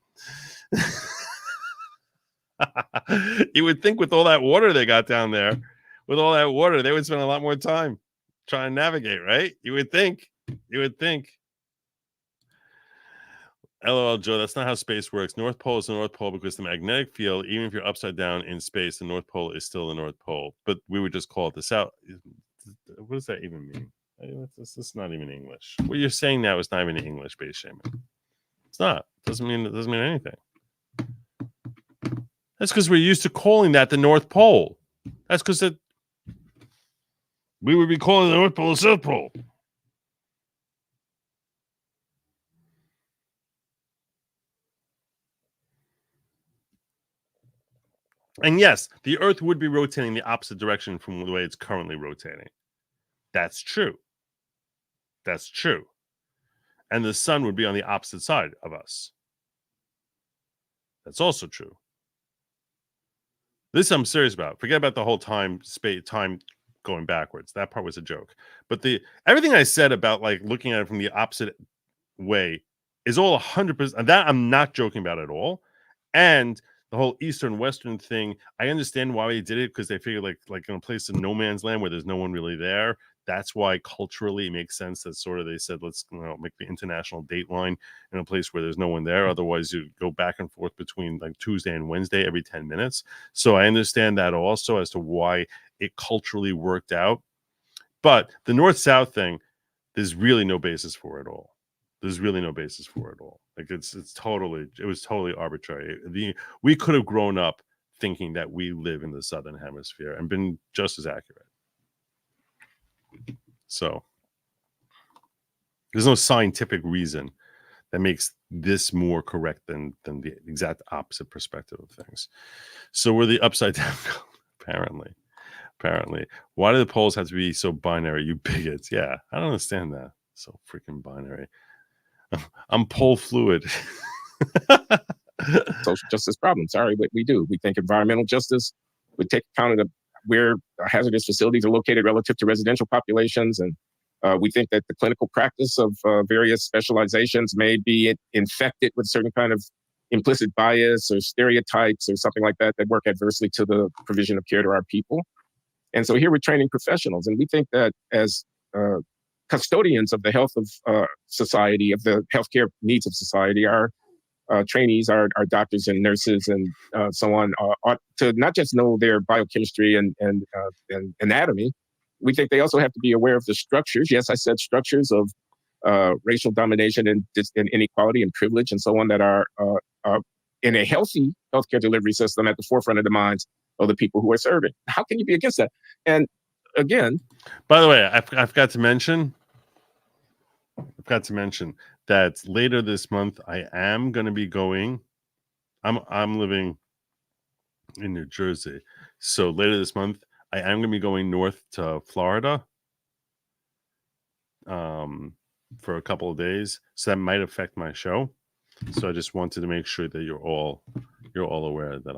You would think with all that water they got down there, they would spend a lot more time trying to navigate, right? You would think. LOL, Joe, that's not how space works. North Pole is the North Pole because the magnetic field, even if you're upside down in space, the North Pole is still the North Pole. But we would just call it the South. What does that even mean? It's not even English. What you're saying now is not even English, base shaming. It's not. It doesn't mean anything. That's because we're used to calling that the North Pole. That's because we would be calling the North Pole the South Pole. And yes, the Earth would be rotating the opposite direction from the way it's currently rotating. That's true. And the sun would be on the opposite side of us. That's also true. This I'm serious about. Forget about the whole time going backwards. That part was a joke. But everything I said about like looking at it from the opposite way is all 100%. That I'm not joking about at all. And the whole Eastern-Western thing, I understand why they did it, because they figured like in a place in no man's land where there's no one really there. That's why culturally it makes sense that sort of they said, let's make the international date line in a place where there's no one there. Otherwise, you go back and forth between like Tuesday and Wednesday every 10 minutes. So I understand that also as to why it culturally worked out. But the North-South thing, there's really no basis for it all. There's really no basis for it all. Like it was totally arbitrary. We could have grown up thinking that we live in the Southern Hemisphere and been just as accurate. So there's no scientific reason that makes this more correct than the exact opposite perspective of things. So we're the upside down, apparently. Why do the polls have to be so binary, you bigots? Yeah, I don't understand that. So freaking binary. I'm poll fluid. Social justice problem. Sorry, but we do. We think environmental justice would take account of where hazardous facilities are located relative to residential populations. And we think that the clinical practice of various specializations may be infected with certain kind of implicit bias or stereotypes or something like that work adversely to the provision of care to our people. And so here we're training professionals. And we think that as custodians of the health of society, of the healthcare needs of society, our trainees, our doctors and nurses and so on, ought to not just know their biochemistry and anatomy. We think they also have to be aware of the structures. Yes, I said structures of racial domination and inequality and privilege and so on that are in a healthy healthcare delivery system at the forefront of the minds of the people who are serving. How can you be against that? And again, by the way, I've got to mention that later this month I am going to be going. I'm living in New Jersey, so later this month I am going to be going north to Florida for a couple of days, so that might affect my show. So I just wanted to make sure that you're all aware that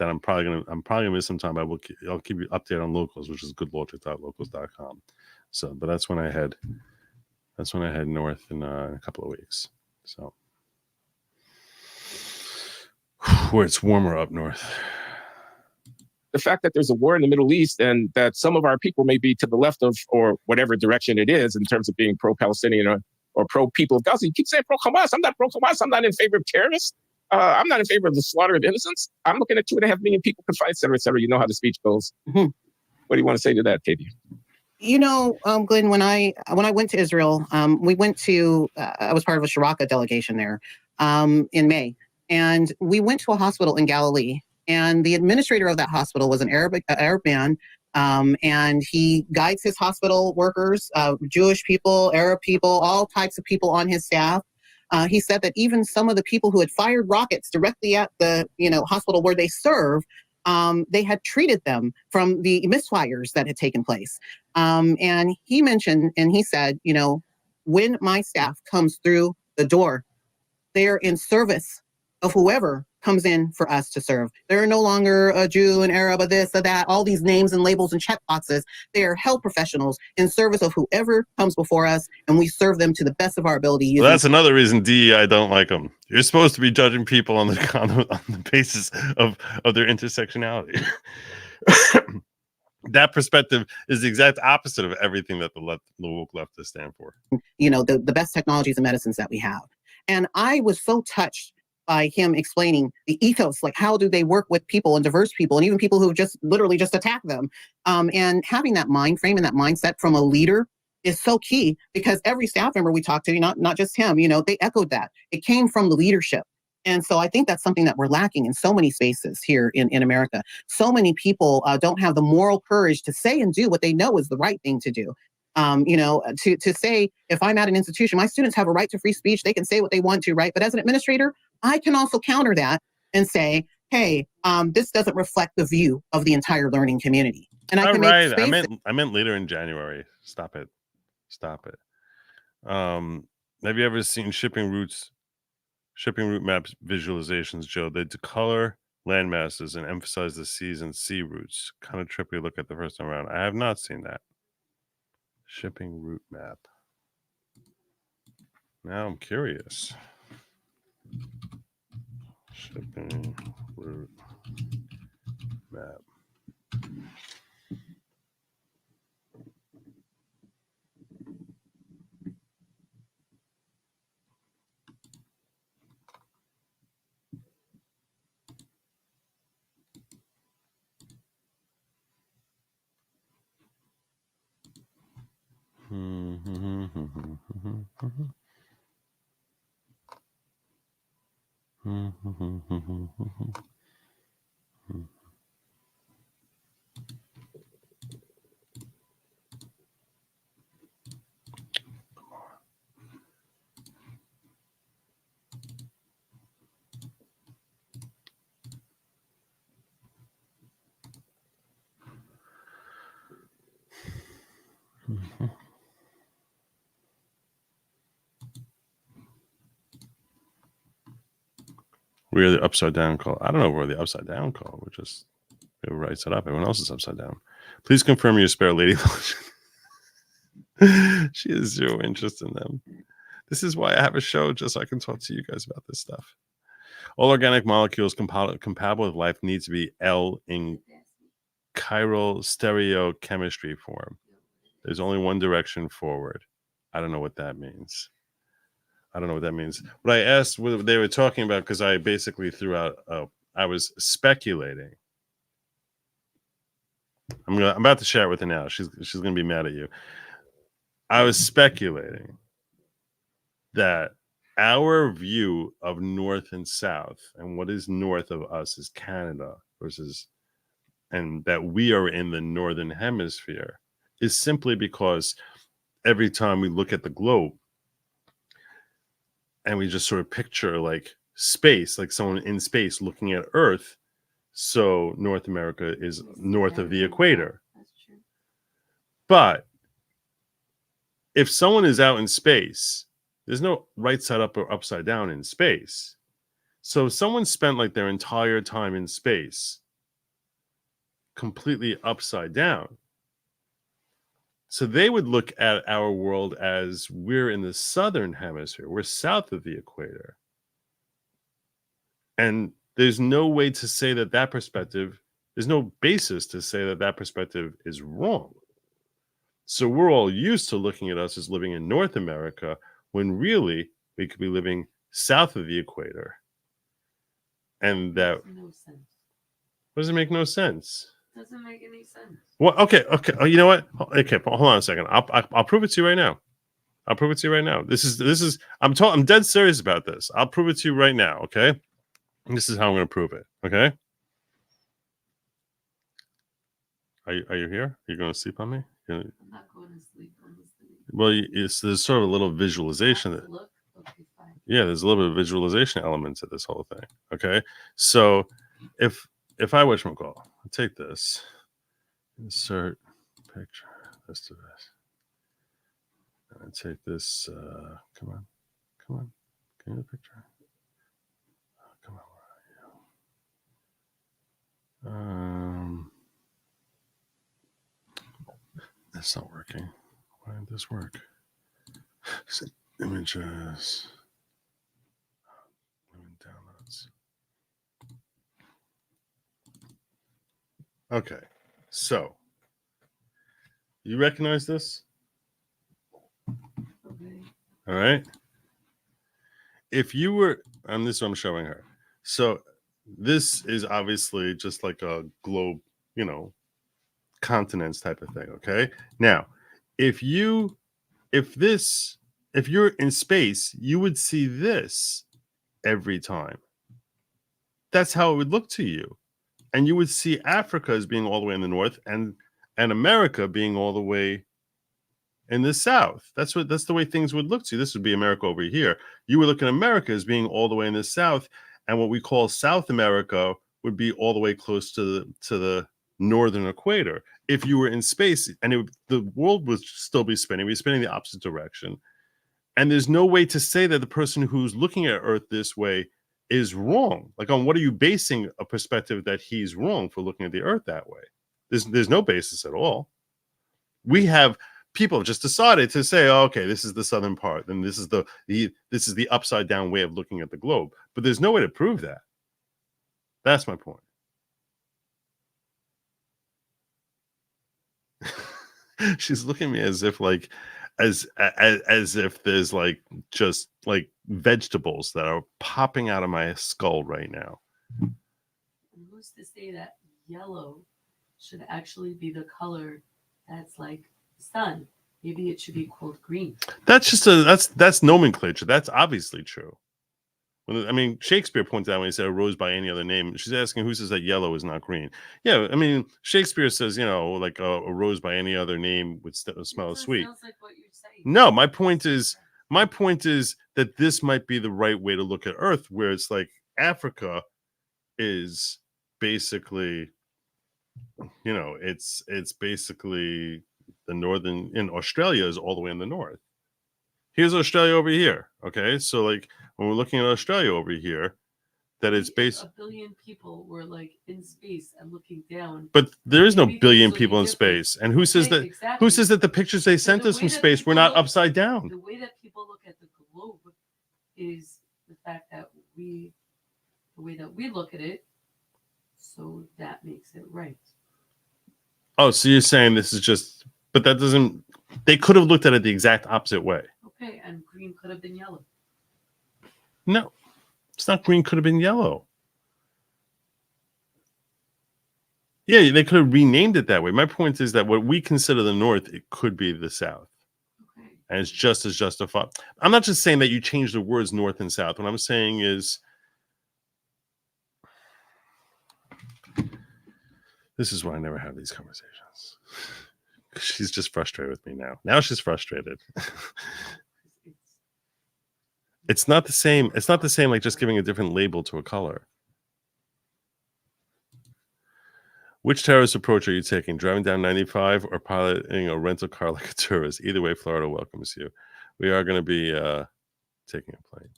I'm probably gonna miss some time. I'll keep you updated on locals, which is goodlogic.locals.com. So, but that's when I head north in a couple of weeks. So where it's warmer up north. The fact that there's a war in the Middle East and that some of our people may be to the left of, or whatever direction it is in terms of being pro-Palestinian or pro-people of Gaza. You keep saying pro-Hamas. I'm not pro-Hamas. I'm not in favor of terrorists. I'm not in favor of the slaughter of innocents. I'm looking at 2.5 million people confined, et cetera, et cetera. You know how the speech goes. Mm-hmm. What do you want to say to that, Katie? You know, Glenn, when I went to Israel, we went to, I was part of a Shiraka delegation there in May. And we went to a hospital in Galilee. And the administrator of that hospital was an Arab man. And he guides his hospital workers, Jewish people, Arab people, all types of people on his staff. He said that even some of the people who had fired rockets directly at the hospital where they serve, they had treated them from the misfires that had taken place. And he mentioned, and he said, when my staff comes through the door, they're in service of whoever comes in for us to serve. They're no longer a Jew, an Arab, a this, a that, all these names and labels and check boxes. They are health professionals in service of whoever comes before us, and we serve them to the best of our ability. Well, that's another reason DEI don't like them. You're supposed to be judging people on the basis of their intersectionality. That perspective is the exact opposite of everything that the woke leftists stand for. The best technologies and medicines that we have. And I was so touched by him explaining the ethos, like how do they work with people and diverse people and even people who just literally just attack them. And having that mind frame and that mindset from a leader is so key, because every staff member we talked to, not just him, they echoed that. It came from the leadership. And so I think that's something that we're lacking in so many spaces here in America. So many people don't have the moral courage to say and do what they know is the right thing to do. To say, if I'm at an institution, my students have a right to free speech. They can say what they want to, right? But as an administrator, I can also counter that and say, hey, this doesn't reflect the view of the entire learning community. And I can make space. I meant later in January. Stop it. Have you ever seen shipping route maps visualizations, Joe? They decolor land masses and emphasize the seas and sea routes. Kind of trippy look at the first time around. I have not seen that. Shipping route map. Now I'm curious. Shipping route map. We're the upside down call. I don't know if we're the upside down call. We're just, it writes it up. Everyone else is upside down. Please confirm your spare lady lotion. She has zero interest in them. This is why I have a show, just so I can talk to you guys about this stuff. All organic molecules compatible with life need to be L in chiral stereochemistry form. There's only one direction forward. I don't know what that means. What I asked, what they were talking about, because I basically threw out, I was speculating. I'm about to share it with her now. She's going to be mad at you. I was speculating that our view of North and South, and what is north of us is Canada versus, and that we are in the Northern Hemisphere, is simply because every time we look at the globe and we just sort of picture like space, like someone in space looking at Earth, so North America is north of the equator. That's true. But if someone is out in space, there's no right side up or upside down in space. So if someone spent like their entire time in space completely upside down, so they would look at our world as we're in the southern hemisphere, we're south of the equator. And there's no way to say that that perspective, there's no basis to say that that perspective is wrong. So we're all used to looking at us as living in North America, when really we could be living south of the equator. And that No sense. does it make no sense? Doesn't make any sense. Well, okay. Oh, you know what? Okay, hold on a second. I'll prove it to you right now. This is I'm dead serious about this. I'll prove it to you right now. Okay. This is how I'm going to prove it. Okay. Are you here? Are you going to sleep on me? I'm not going to sleep. Well, there's sort of a little visualization. Look, okay, fine. Yeah, there's a little bit of visualization element to this whole thing. Okay. So if I whatchamacall, take this, insert picture, let's do this. And take this, come on, give me the picture. Oh, come on, where are you? That's not working. Why did this work? Images. Downloads. Okay, so you recognize this? Okay. All right. If you were, and this is what I'm showing her. So this is obviously just like a globe, continents type of thing. Okay. Now, if you're in space, you would see this every time. That's how it would look to you. And you would see Africa as being all the way in the north and America being all the way in the south. That's the way things would look to you. This would be America over here. You would look at America as being all the way in the south, and what we call South America would be all the way close to the northern equator. If you were in space, and the world would still be spinning, we'd be spinning the opposite direction. And there's no way to say that the person who's looking at Earth this way is wrong. Like, on what are you basing a perspective that he's wrong for looking at the Earth that way? There's no basis at all. We have people just decided to say, oh, okay, this is the southern part, and this is the upside down way of looking at the globe. But there's no way to prove that. That's my point. She's looking at me as if like as if there's like just like vegetables that are popping out of my skull right now. And who's to say that yellow should actually be the color that's like sun? Maybe it should be called green. That's just that's nomenclature. That's obviously true. I mean, Shakespeare pointed out when he said a rose by any other name. She's asking who says that yellow is not green. Yeah, I mean, Shakespeare says, you know, like a rose by any other name would smell sweet. Sounds like what you're saying. No, my point is that this might be the right way to look at Earth, where it's like Africa is basically, you know, it's basically the northern, in Australia is all the way in the north. Here's Australia over here. Okay, so like when we're looking at Australia over here, that it's based. A billion people were like in space and looking down. But there is no billion people in space. And who says that? Exactly. Who says that the pictures they sent us from space were not upside down? The way that people look at the globe is the fact that the way that we look at it, so that makes it right. Oh, so you're saying this is just, but that doesn't, they could have looked at it the exact opposite way. Okay, and green could have been yellow. No, it's not green, could have been yellow. Yeah, they could have renamed it that way. My point is that what we consider the North, it could be the South. Okay. And it's just as justified. I'm not just saying that you change the words North and South. What I'm saying is, this is why I never have these conversations. She's just frustrated with me now. Now she's frustrated. It's not the same. It's not the same like just giving a different label to a color. Which terrorist approach are you taking? Driving down 95 or piloting a rental car like a tourist? Either way, Florida welcomes you. We are going to be taking a plane.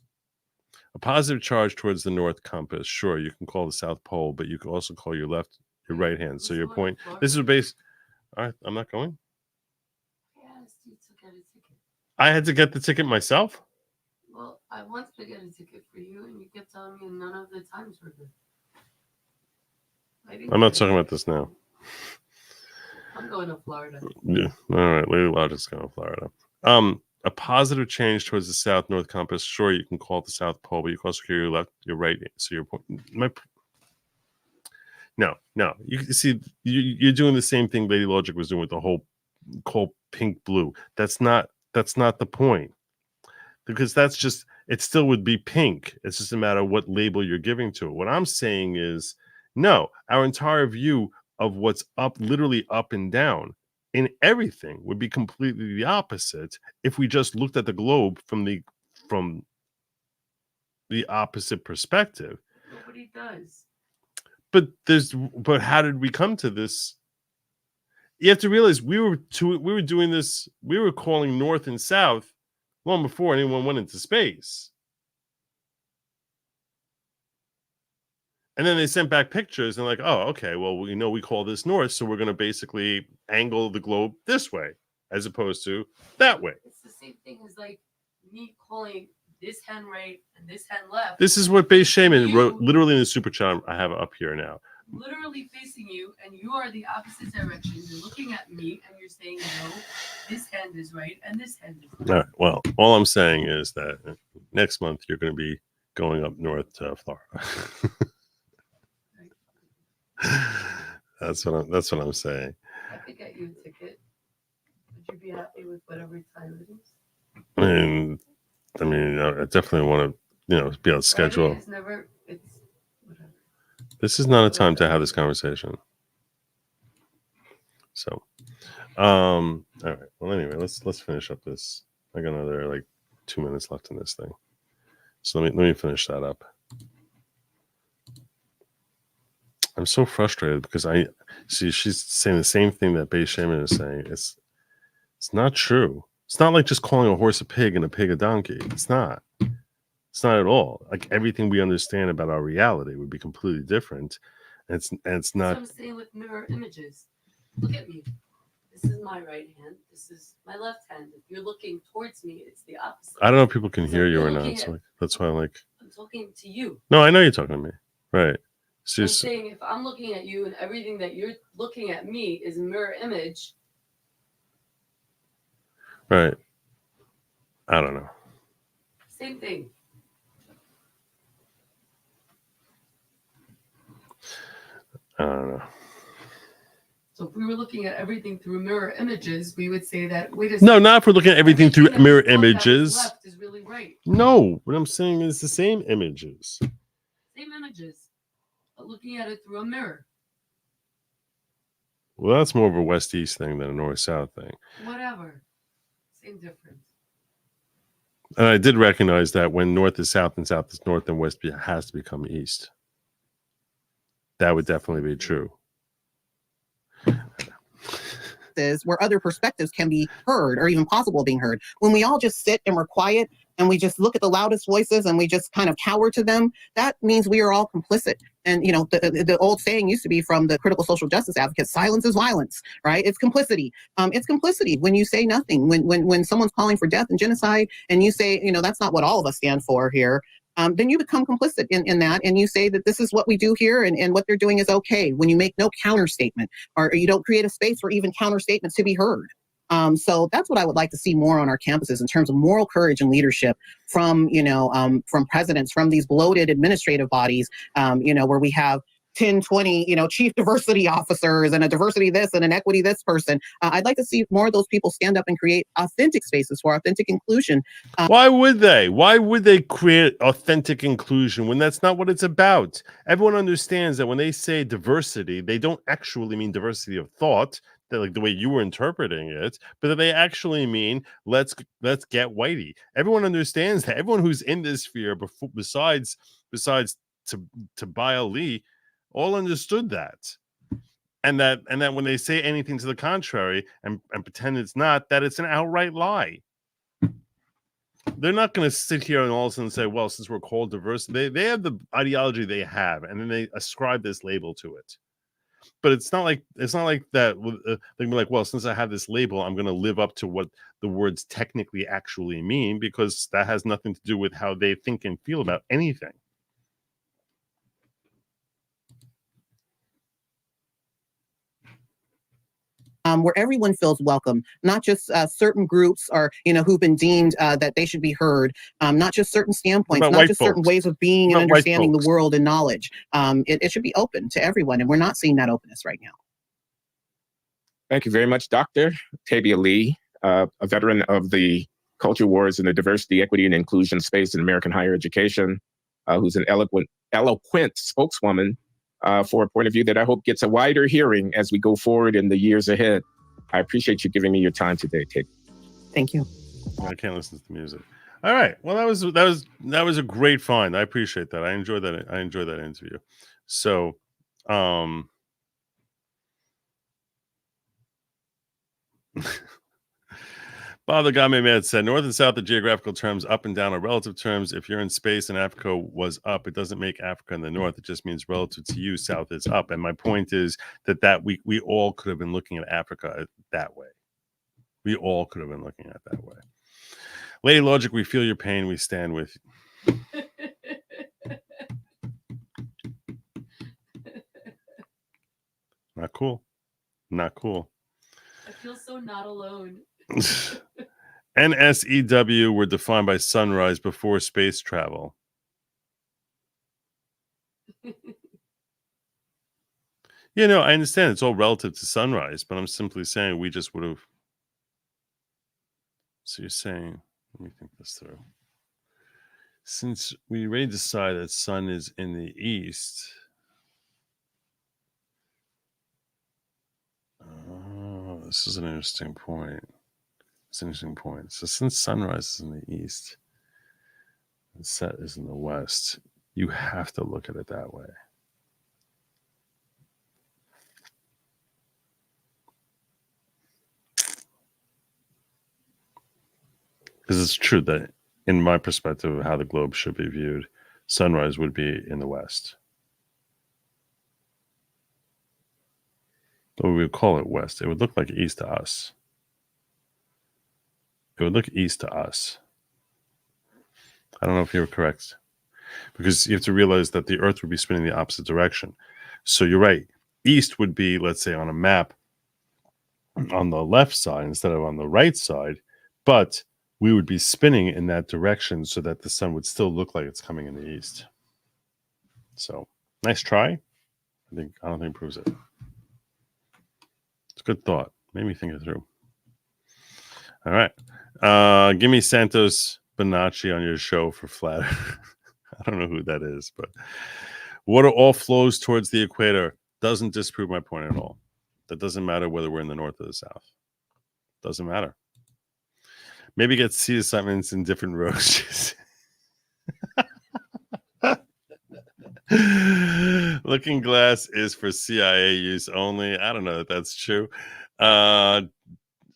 A positive charge towards the north compass. Sure, you can call the South Pole, but you can also call your left, your right hand. So your point. This is base. All right, I'm not going. Yes, you took out a ticket. I had to get the ticket myself. Well, I wanted to get a ticket for you, and you kept telling me none of the times were good. I'm not talking about this now. I'm going to Florida. Yeah. All right, Lady Logic's going to Florida. A positive change towards the south-north compass. Sure, you can call it the South Pole, but you can also carry your left, your right. So your point. No. You see, you're doing the same thing Lady Lawgic was doing with the whole pink blue. That's not the point. Because that's just, it still would be pink. It's just a matter of what label you're giving to it. What I'm saying is, no, our entire view of what's up, literally up and down in everything would be completely the opposite if we just looked at the globe from the opposite perspective. Nobody does. But how did we come to this? You have to realize we were doing this, we were calling north and south long before anyone went into space. And then they sent back pictures and like, oh, okay, well, we call this north, so we're going to basically angle the globe this way as opposed to that way. It's the same thing as like me calling this hand right and this hand left. This is what Base Shaman wrote literally in the super chat I have it up here now. Literally facing you, and you are the opposite direction. You're looking at me, and you're saying, no, this hand is right, and this hand is right. All right, well, all I'm saying is that next month you're going to be going up north to Florida. That's what I'm saying. I could get you a ticket. Would you be happy with whatever time it is? I mean, I definitely want to, be able to schedule. It's whatever. This is not a time to have this conversation. So, all right. Well, anyway, let's finish up this. I got another like 2 minutes left in this thing. So let me finish that up. I'm so frustrated because I see she's saying the same thing that Base Shaman is saying. It's not true. It's not like just calling a horse a pig and a pig a donkey. It's not. It's not at all. Like everything we understand about our reality would be completely different. And it's not. That's what I'm saying with mirror images. Look at me. This is my right hand. This is my left hand. If you're looking towards me, it's the opposite. I don't know if people can hear you or not. So that's why I'm talking to you. No, I know you're talking to me. Right. So I'm saying if I'm looking at you and everything that you're looking at me is a mirror image. Right. I don't know. Same thing. I don't know. So if we were looking at everything through mirror images, we would say that, wait a second. No, not if we're looking at everything through mirror images. Left is really right. No, what I'm saying is the same images. Same images, but looking at it through a mirror. Well, that's more of a west-east thing than a north-south thing. Whatever. Same difference. And I did recognize that when north is south and south is north, then west has to become east. That would definitely be true. Where other perspectives can be heard or even possible of being heard. When we all just sit and we're quiet and we just look at the loudest voices and we just kind of cower to them, that means we are all complicit. And, you know, the old saying used to be from the critical social justice advocates, silence is violence, right? It's complicity. It's complicity when you say nothing, when someone's calling for death and genocide and you say, you know, that's not what all of us stand for here. Then you become complicit in that, and you say that this is what we do here, and what they're doing is okay. When you make no counter statement, or you don't create a space for even counter statements to be heard. So that's what I would like to see more on our campuses in terms of moral courage and leadership from, you know, from presidents, from these bloated administrative bodies, you know, where we have 10, 20, you know, chief diversity officers and a diversity this and an equity this person. I'd like to see more of those people stand up and create authentic spaces for authentic inclusion. Why would they? Why would they create authentic inclusion when that's not what it's about? Everyone understands that when they say diversity, they don't actually mean diversity of thought, that like the way you were interpreting it, but that they actually mean let's get whitey. Everyone understands that. Everyone who's in this sphere, besides Tobiah Lee, all understood that. And that when they say anything to the contrary and pretend it's not, that it's an outright lie. They're not going to sit here and all of a sudden say, well, since we're called diverse, they have the ideology they have, and then they ascribe this label to it. But it's not like that. They'd be like, well, since I have this label, I'm going to live up to what the words technically actually mean, because that has nothing to do with how they think and feel about anything. Where everyone feels welcome, not just certain groups or, you know, who've been deemed that they should be heard, not just certain standpoints, not just certain ways of being and understanding the world and knowledge. It should be open to everyone, and we're not seeing that openness right now. Thank you very much, Dr. Tabia Lee, a veteran of the culture wars in the diversity, equity, and inclusion space in American higher education, who's an eloquent spokeswoman for a point of view that I hope gets a wider hearing as we go forward in the years ahead. I appreciate you giving me your time today, Tabia. Thank you. I can't listen to the music. All right. Well, that was a great find. I appreciate that. I enjoyed that. I enjoyed that interview. So, Bob the Guy Made Mad said, North and South are geographical terms, up and down are relative terms. If you're in space and Africa was up, it doesn't make Africa in the North. It just means relative to you, South is up. And my point is that we all could have been looking at Africa that way. We all could have been looking at it that way. Lady Lawgic, we feel your pain. We stand with you. Not cool. Not cool. I feel so not alone. NSEW were defined by sunrise before space travel. You know, I understand it's all relative to sunrise, but I'm simply saying we just would have. So you're saying, let me think this through. Since we already decided that sun is in the east. Oh, this is an interesting point. It's an interesting point. So since sunrise is in the east and set is in the west, you have to look at it that way. Because it's true that in my perspective of how the globe should be viewed, sunrise would be in the west. But we would call it west. It would look like east to us. It would look east to us. I don't know if you're correct. because you have to realize that the Earth would be spinning the opposite direction. So you're right. East would be, let's say, on a map on the left side instead of on the right side, but we would be spinning in that direction so that the sun would still look like it's coming in the east. So nice try. I don't think it proves it. It's a good thought. Made me think it through. All right. Give me Santos Bonacci on your show for flat. I don't know who that is, but water all flows towards the equator. Doesn't disprove my point at all. That doesn't matter whether we're in the north or the south. Doesn't matter. Maybe get sea assignments in different roads. Looking glass is for CIA use only. I don't know if that's true.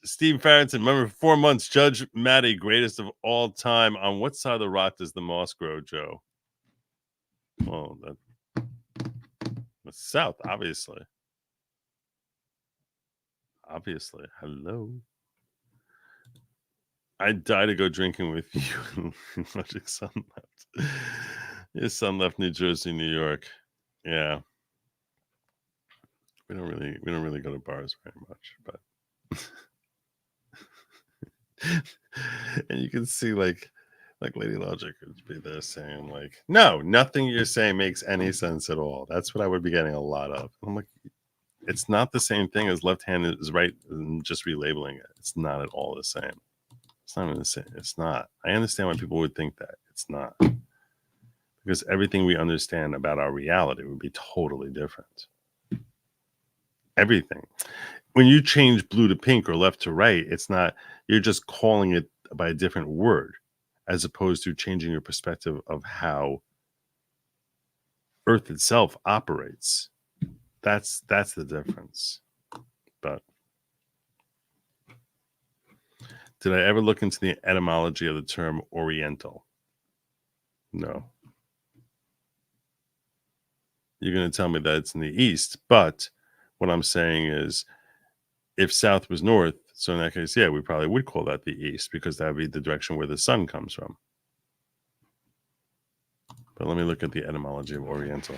Steve Farrington, remember 4 months, Judge Maddie, greatest of all time. On what side of the rock does the moss grow, Joe? Well, that's south, obviously. Obviously. Hello. I'd die to go drinking with you. Logic son left. His son left New Jersey, New York. Yeah. We don't really go to bars very much, but and you can see like Lady Lawgic would be there saying like, no, nothing you're saying makes any sense at all. That's what I would be getting a lot of. I'm like, it's not the same thing as left hand is right and just relabeling it. It's not at all the same. It's not even the same. It's not. I understand why people would think that. It's not. Because everything we understand about our reality would be totally different. Everything. When you change blue to pink or left to right, it's not, you're just calling it by a different word, as opposed to changing your perspective of how Earth itself operates. That's the difference. But did I ever look into the etymology of the term Oriental? No. You're going to tell me that it's in the East, but what I'm saying is if South was North, so in that case, yeah, we probably would call that the East because that would be the direction where the sun comes from. But let me look at the etymology of Oriental.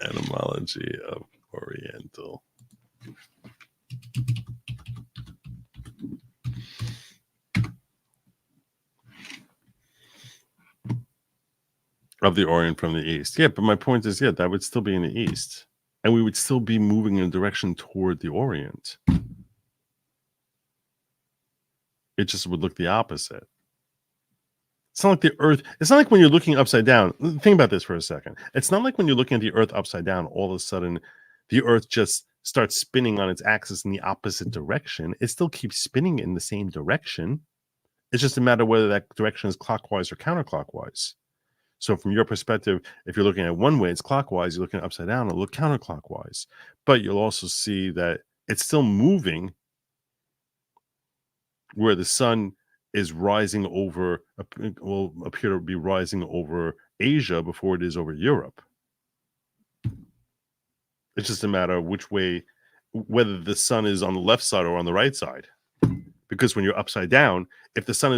Etymology of Oriental. Of the Orient from the East. Yeah, but my point is, yeah, that would still be in the East. And we would still be moving in a direction toward the Orient. It just would look the opposite. It's not like the Earth, it's not like when you're looking upside down. Think about this for a second. It's not like when you're looking at the Earth upside down, all of a sudden the Earth just starts spinning on its axis in the opposite direction. It still keeps spinning in the same direction. It's just a matter of whether that direction is clockwise or counterclockwise. So from your perspective, if you're looking at one way, it's clockwise. You're looking upside down, it'll look counterclockwise. But you'll also see that it's still moving where the sun is rising over, will appear to be rising over Asia before it is over Europe. It's just a matter of which way, whether the sun is on the left side or on the right side. Because when you're upside down, if the sun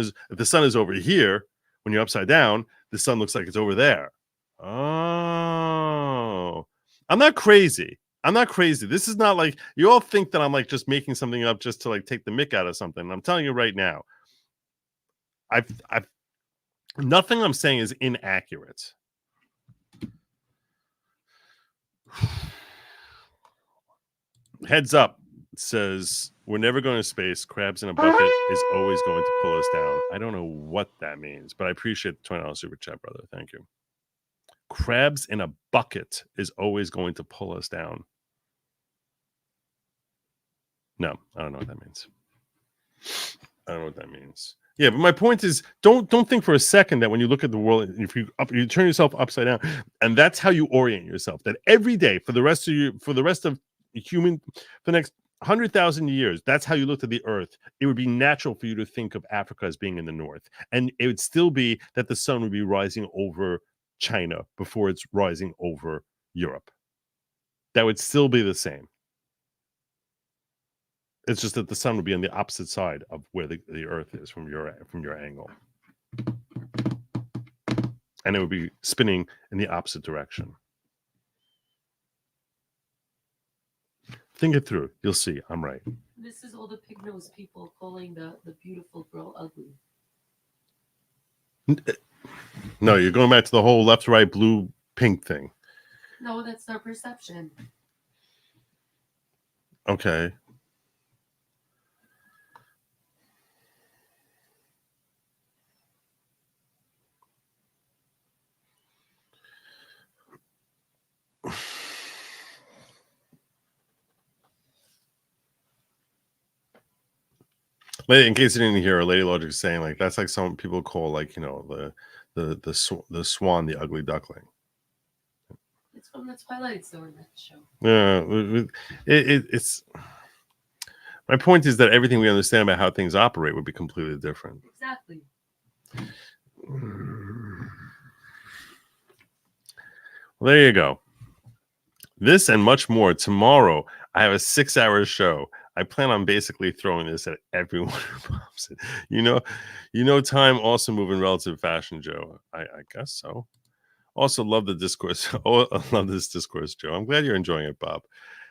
is over here, when you're upside down, the sun looks like it's over there. Oh, I'm not crazy. This is not like you all think that I'm like just making something up just to like take the mick out of something. I'm telling you right now, I've nothing I'm saying is inaccurate. Heads up, it says we're never going to space. Crabs in a bucket is always going to pull us down. I don't know what that means, but I appreciate the $20 super chat, brother. Thank you. Crabs in a bucket is always going to pull us down. No, I don't know what that means. Yeah, but my point is, don't think for a second that when you look at the world, if you turn yourself upside down, and that's how you orient yourself. That every day for the rest of human, for the next 100,000 years, that's how you looked at the Earth. It would be natural for you to think of Africa as being in the north, and it would still be that the sun would be rising over China before it's rising over Europe. That would still be the same. It's just that the sun would be on the opposite side of where the Earth is from your angle. And it would be spinning in the opposite direction. Think it through. You'll see. I'm right. This is all the pig-nosed people calling the beautiful girl ugly. No, you're going back to the whole left, right, blue, pink thing. No, that's their perception. Okay. In case you didn't hear, Lady Lawgic is saying like that's like some people call like, you know, the swan, the ugly duckling. It's from the Twilight Zone, that show. Yeah, it's. My point is that everything we understand about how things operate would be completely different. Exactly. Well, there you go. This and much more tomorrow. I have a 6-hour show. I plan on basically throwing this at everyone who pops it. You know, time also move in relative fashion, Joe. I guess so. Also, love the discourse. Oh, I love this discourse, Joe. I'm glad you're enjoying it, Bob.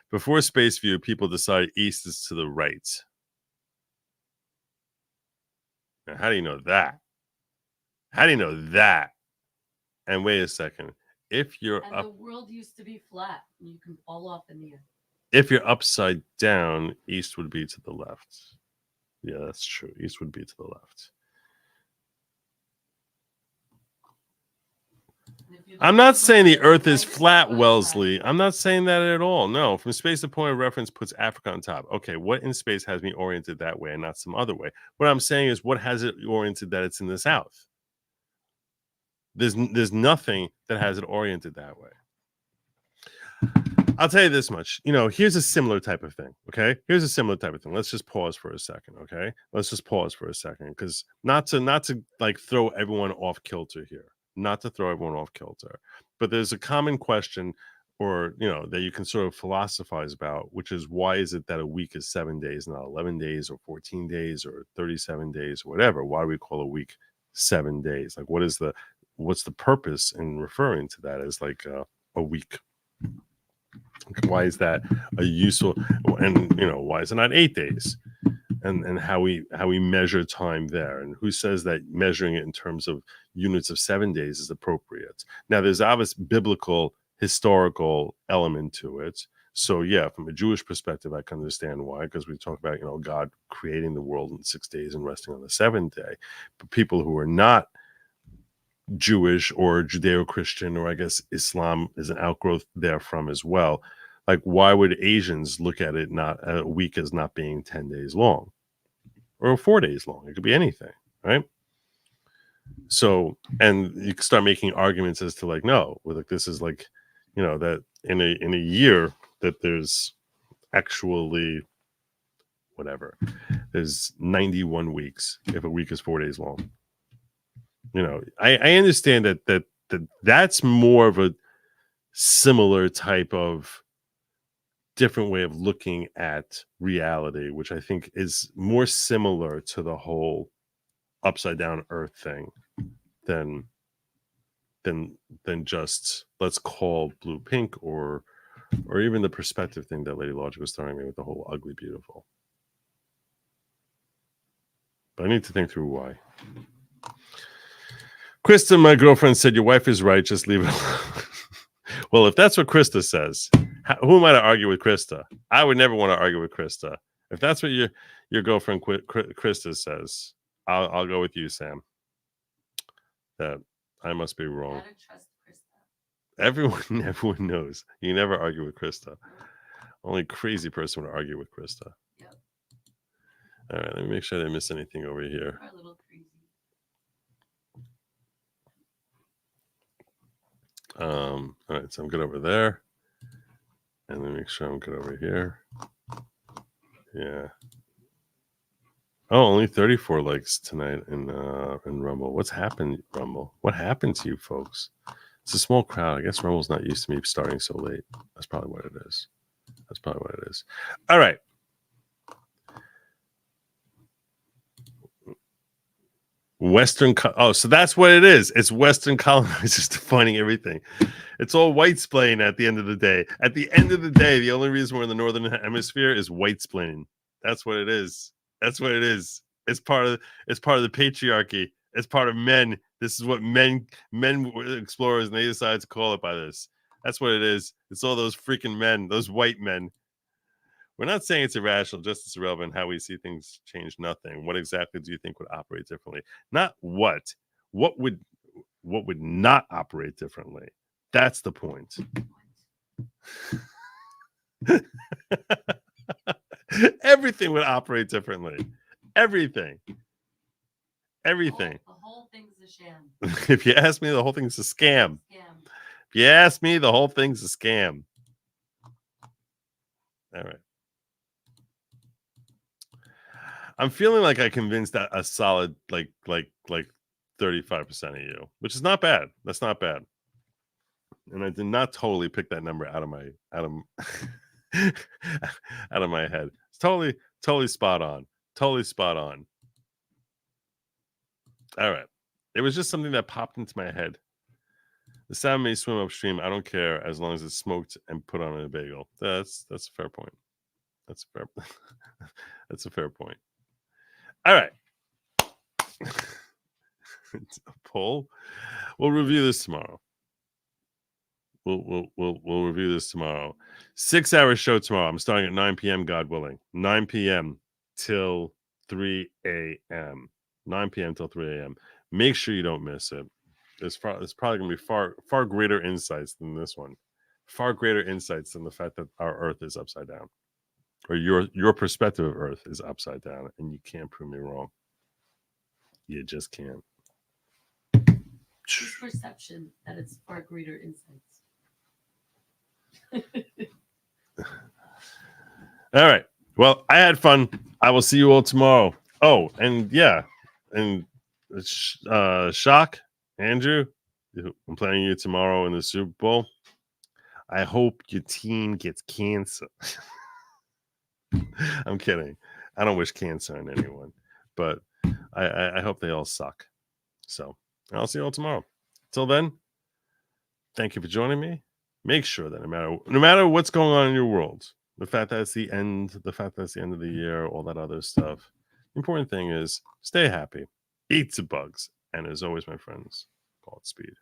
Before Space View, people decide east is to the right. Now, how do you know that? How do you know that? And wait a second. If you're and the world used to be flat, and you can fall off in the air. If you're upside down, east would be to the left. Yeah, that's true. East would be to the left. I'm not saying the Earth is flat, Wellesley. I'm not saying that at all. No, from space, the point of reference puts Africa on top. Okay, what in space has me oriented that way and not some other way? What I'm saying is, what has it oriented that it's in the south? There's nothing that has it oriented that way. I'll tell you this much. You know, here's a similar type of thing. Okay, here's a similar type of thing. Let's just pause for a second. Okay, let's just pause for a second, because not to like throw everyone off kilter here. Not to throw everyone off kilter, but there's a common question, or you know, that you can sort of philosophize about, which is why is it that a week is 7 days, not 11 days, or 14 days, or 37 days, or whatever? Why do we call a week 7 days? Like, what's the purpose in referring to that as like a week? Why is that a useful? And you know, why is it not 8 days? And how we measure time there, and who says that measuring it in terms of units of 7 days is appropriate? Now, there's obvious biblical historical element to it. So yeah, from a Jewish perspective, I can understand why, because we talk about, you know, God creating the world in 6 days and resting on the seventh day. But people who are not Jewish or Judeo-Christian, or I guess Islam is an outgrowth therefrom as well. Like, why would Asians look at it not a week as not being 10 days long or 4 days long? It could be anything, right? So, and you can start making arguments as to like, no, like this is like, you know, that in a year that there's actually whatever, there's 91 weeks if a week is 4 days long. You know, I understand that's more of a similar type of different way of looking at reality, which I think is more similar to the whole upside down Earth thing than just let's call blue pink, or even the perspective thing that Lady Lawgic was throwing me with the whole ugly beautiful. But I need to think through why. Krista, my girlfriend, said your wife is right, just leave it alone. Well, if that's what Krista says, who am I to argue with Krista? I would never want to argue with Krista. If that's what your girlfriend Krista says, I'll go with you, Sam. That I must be wrong. I don't trust Krista. Everyone knows you never argue with Krista. Only crazy person would argue with Krista. Yep. All right, let me make sure I didn't miss anything over here. We're a little crazy. All right, so I'm good over there, and let me make sure I'm good over here. Yeah. Oh, only 34 likes tonight in Rumble. What's happened, Rumble? What happened to you folks? It's a small crowd. I guess Rumble's not used to me starting so late. That's probably what it is. All right. So that's what it is. It's Western colonizers defining everything. It's all white splain at the end of the day. At the end of the day, the only reason we're in the Northern Hemisphere is white splaining. That's what it is. That's what it is. It's part of the patriarchy. It's part of men. This is what men explorers, and they decided to call it by this. That's what it is. It's all those freaking men, those white men. We're not saying it's irrational, just as irrelevant. How we see things change nothing. What exactly do you think would operate differently? Not what. What would not operate differently? That's the point. Everything would operate differently. Everything. The whole thing's a sham. If you ask me, the whole thing's a scam. If you ask me, the whole thing's a scam. All right. I'm feeling like I convinced that a solid like 35% of you, which is not bad. That's not bad. And I did not totally pick that number out of my head. It's totally spot on. Totally spot on. All right. It was just something that popped into my head. The salmon may swim upstream. I don't care as long as it's smoked and put on a bagel. That's a fair point. That's a fair point. All right. A poll. We'll review this tomorrow. We'll review this tomorrow. 6-hour show tomorrow. I'm starting at 9 p.m. God willing. 9 p.m. till 3 a.m. 9 p.m. till 3 a.m. Make sure you don't miss it. There's probably going to be far greater insights than this one. Far greater insights than the fact that our Earth is upside down, or your perspective of Earth is upside down, and you can't prove me wrong. You just can't. It's perception that it's far greater insights. All right. Well, I had fun. I will see you all tomorrow. Oh, and yeah, and Shock, Andrew, I'm playing you tomorrow in the Super Bowl. I hope your team gets cancer. I'm kidding. I don't wish cancer on anyone, but I hope they all suck. So I'll see you all tomorrow. Till then, thank you for joining me. Make sure that no matter what's going on in your world, the fact that it's the end of the year, all that other stuff, the important thing is stay happy, eat some bugs, and as always, my friends, call it speed.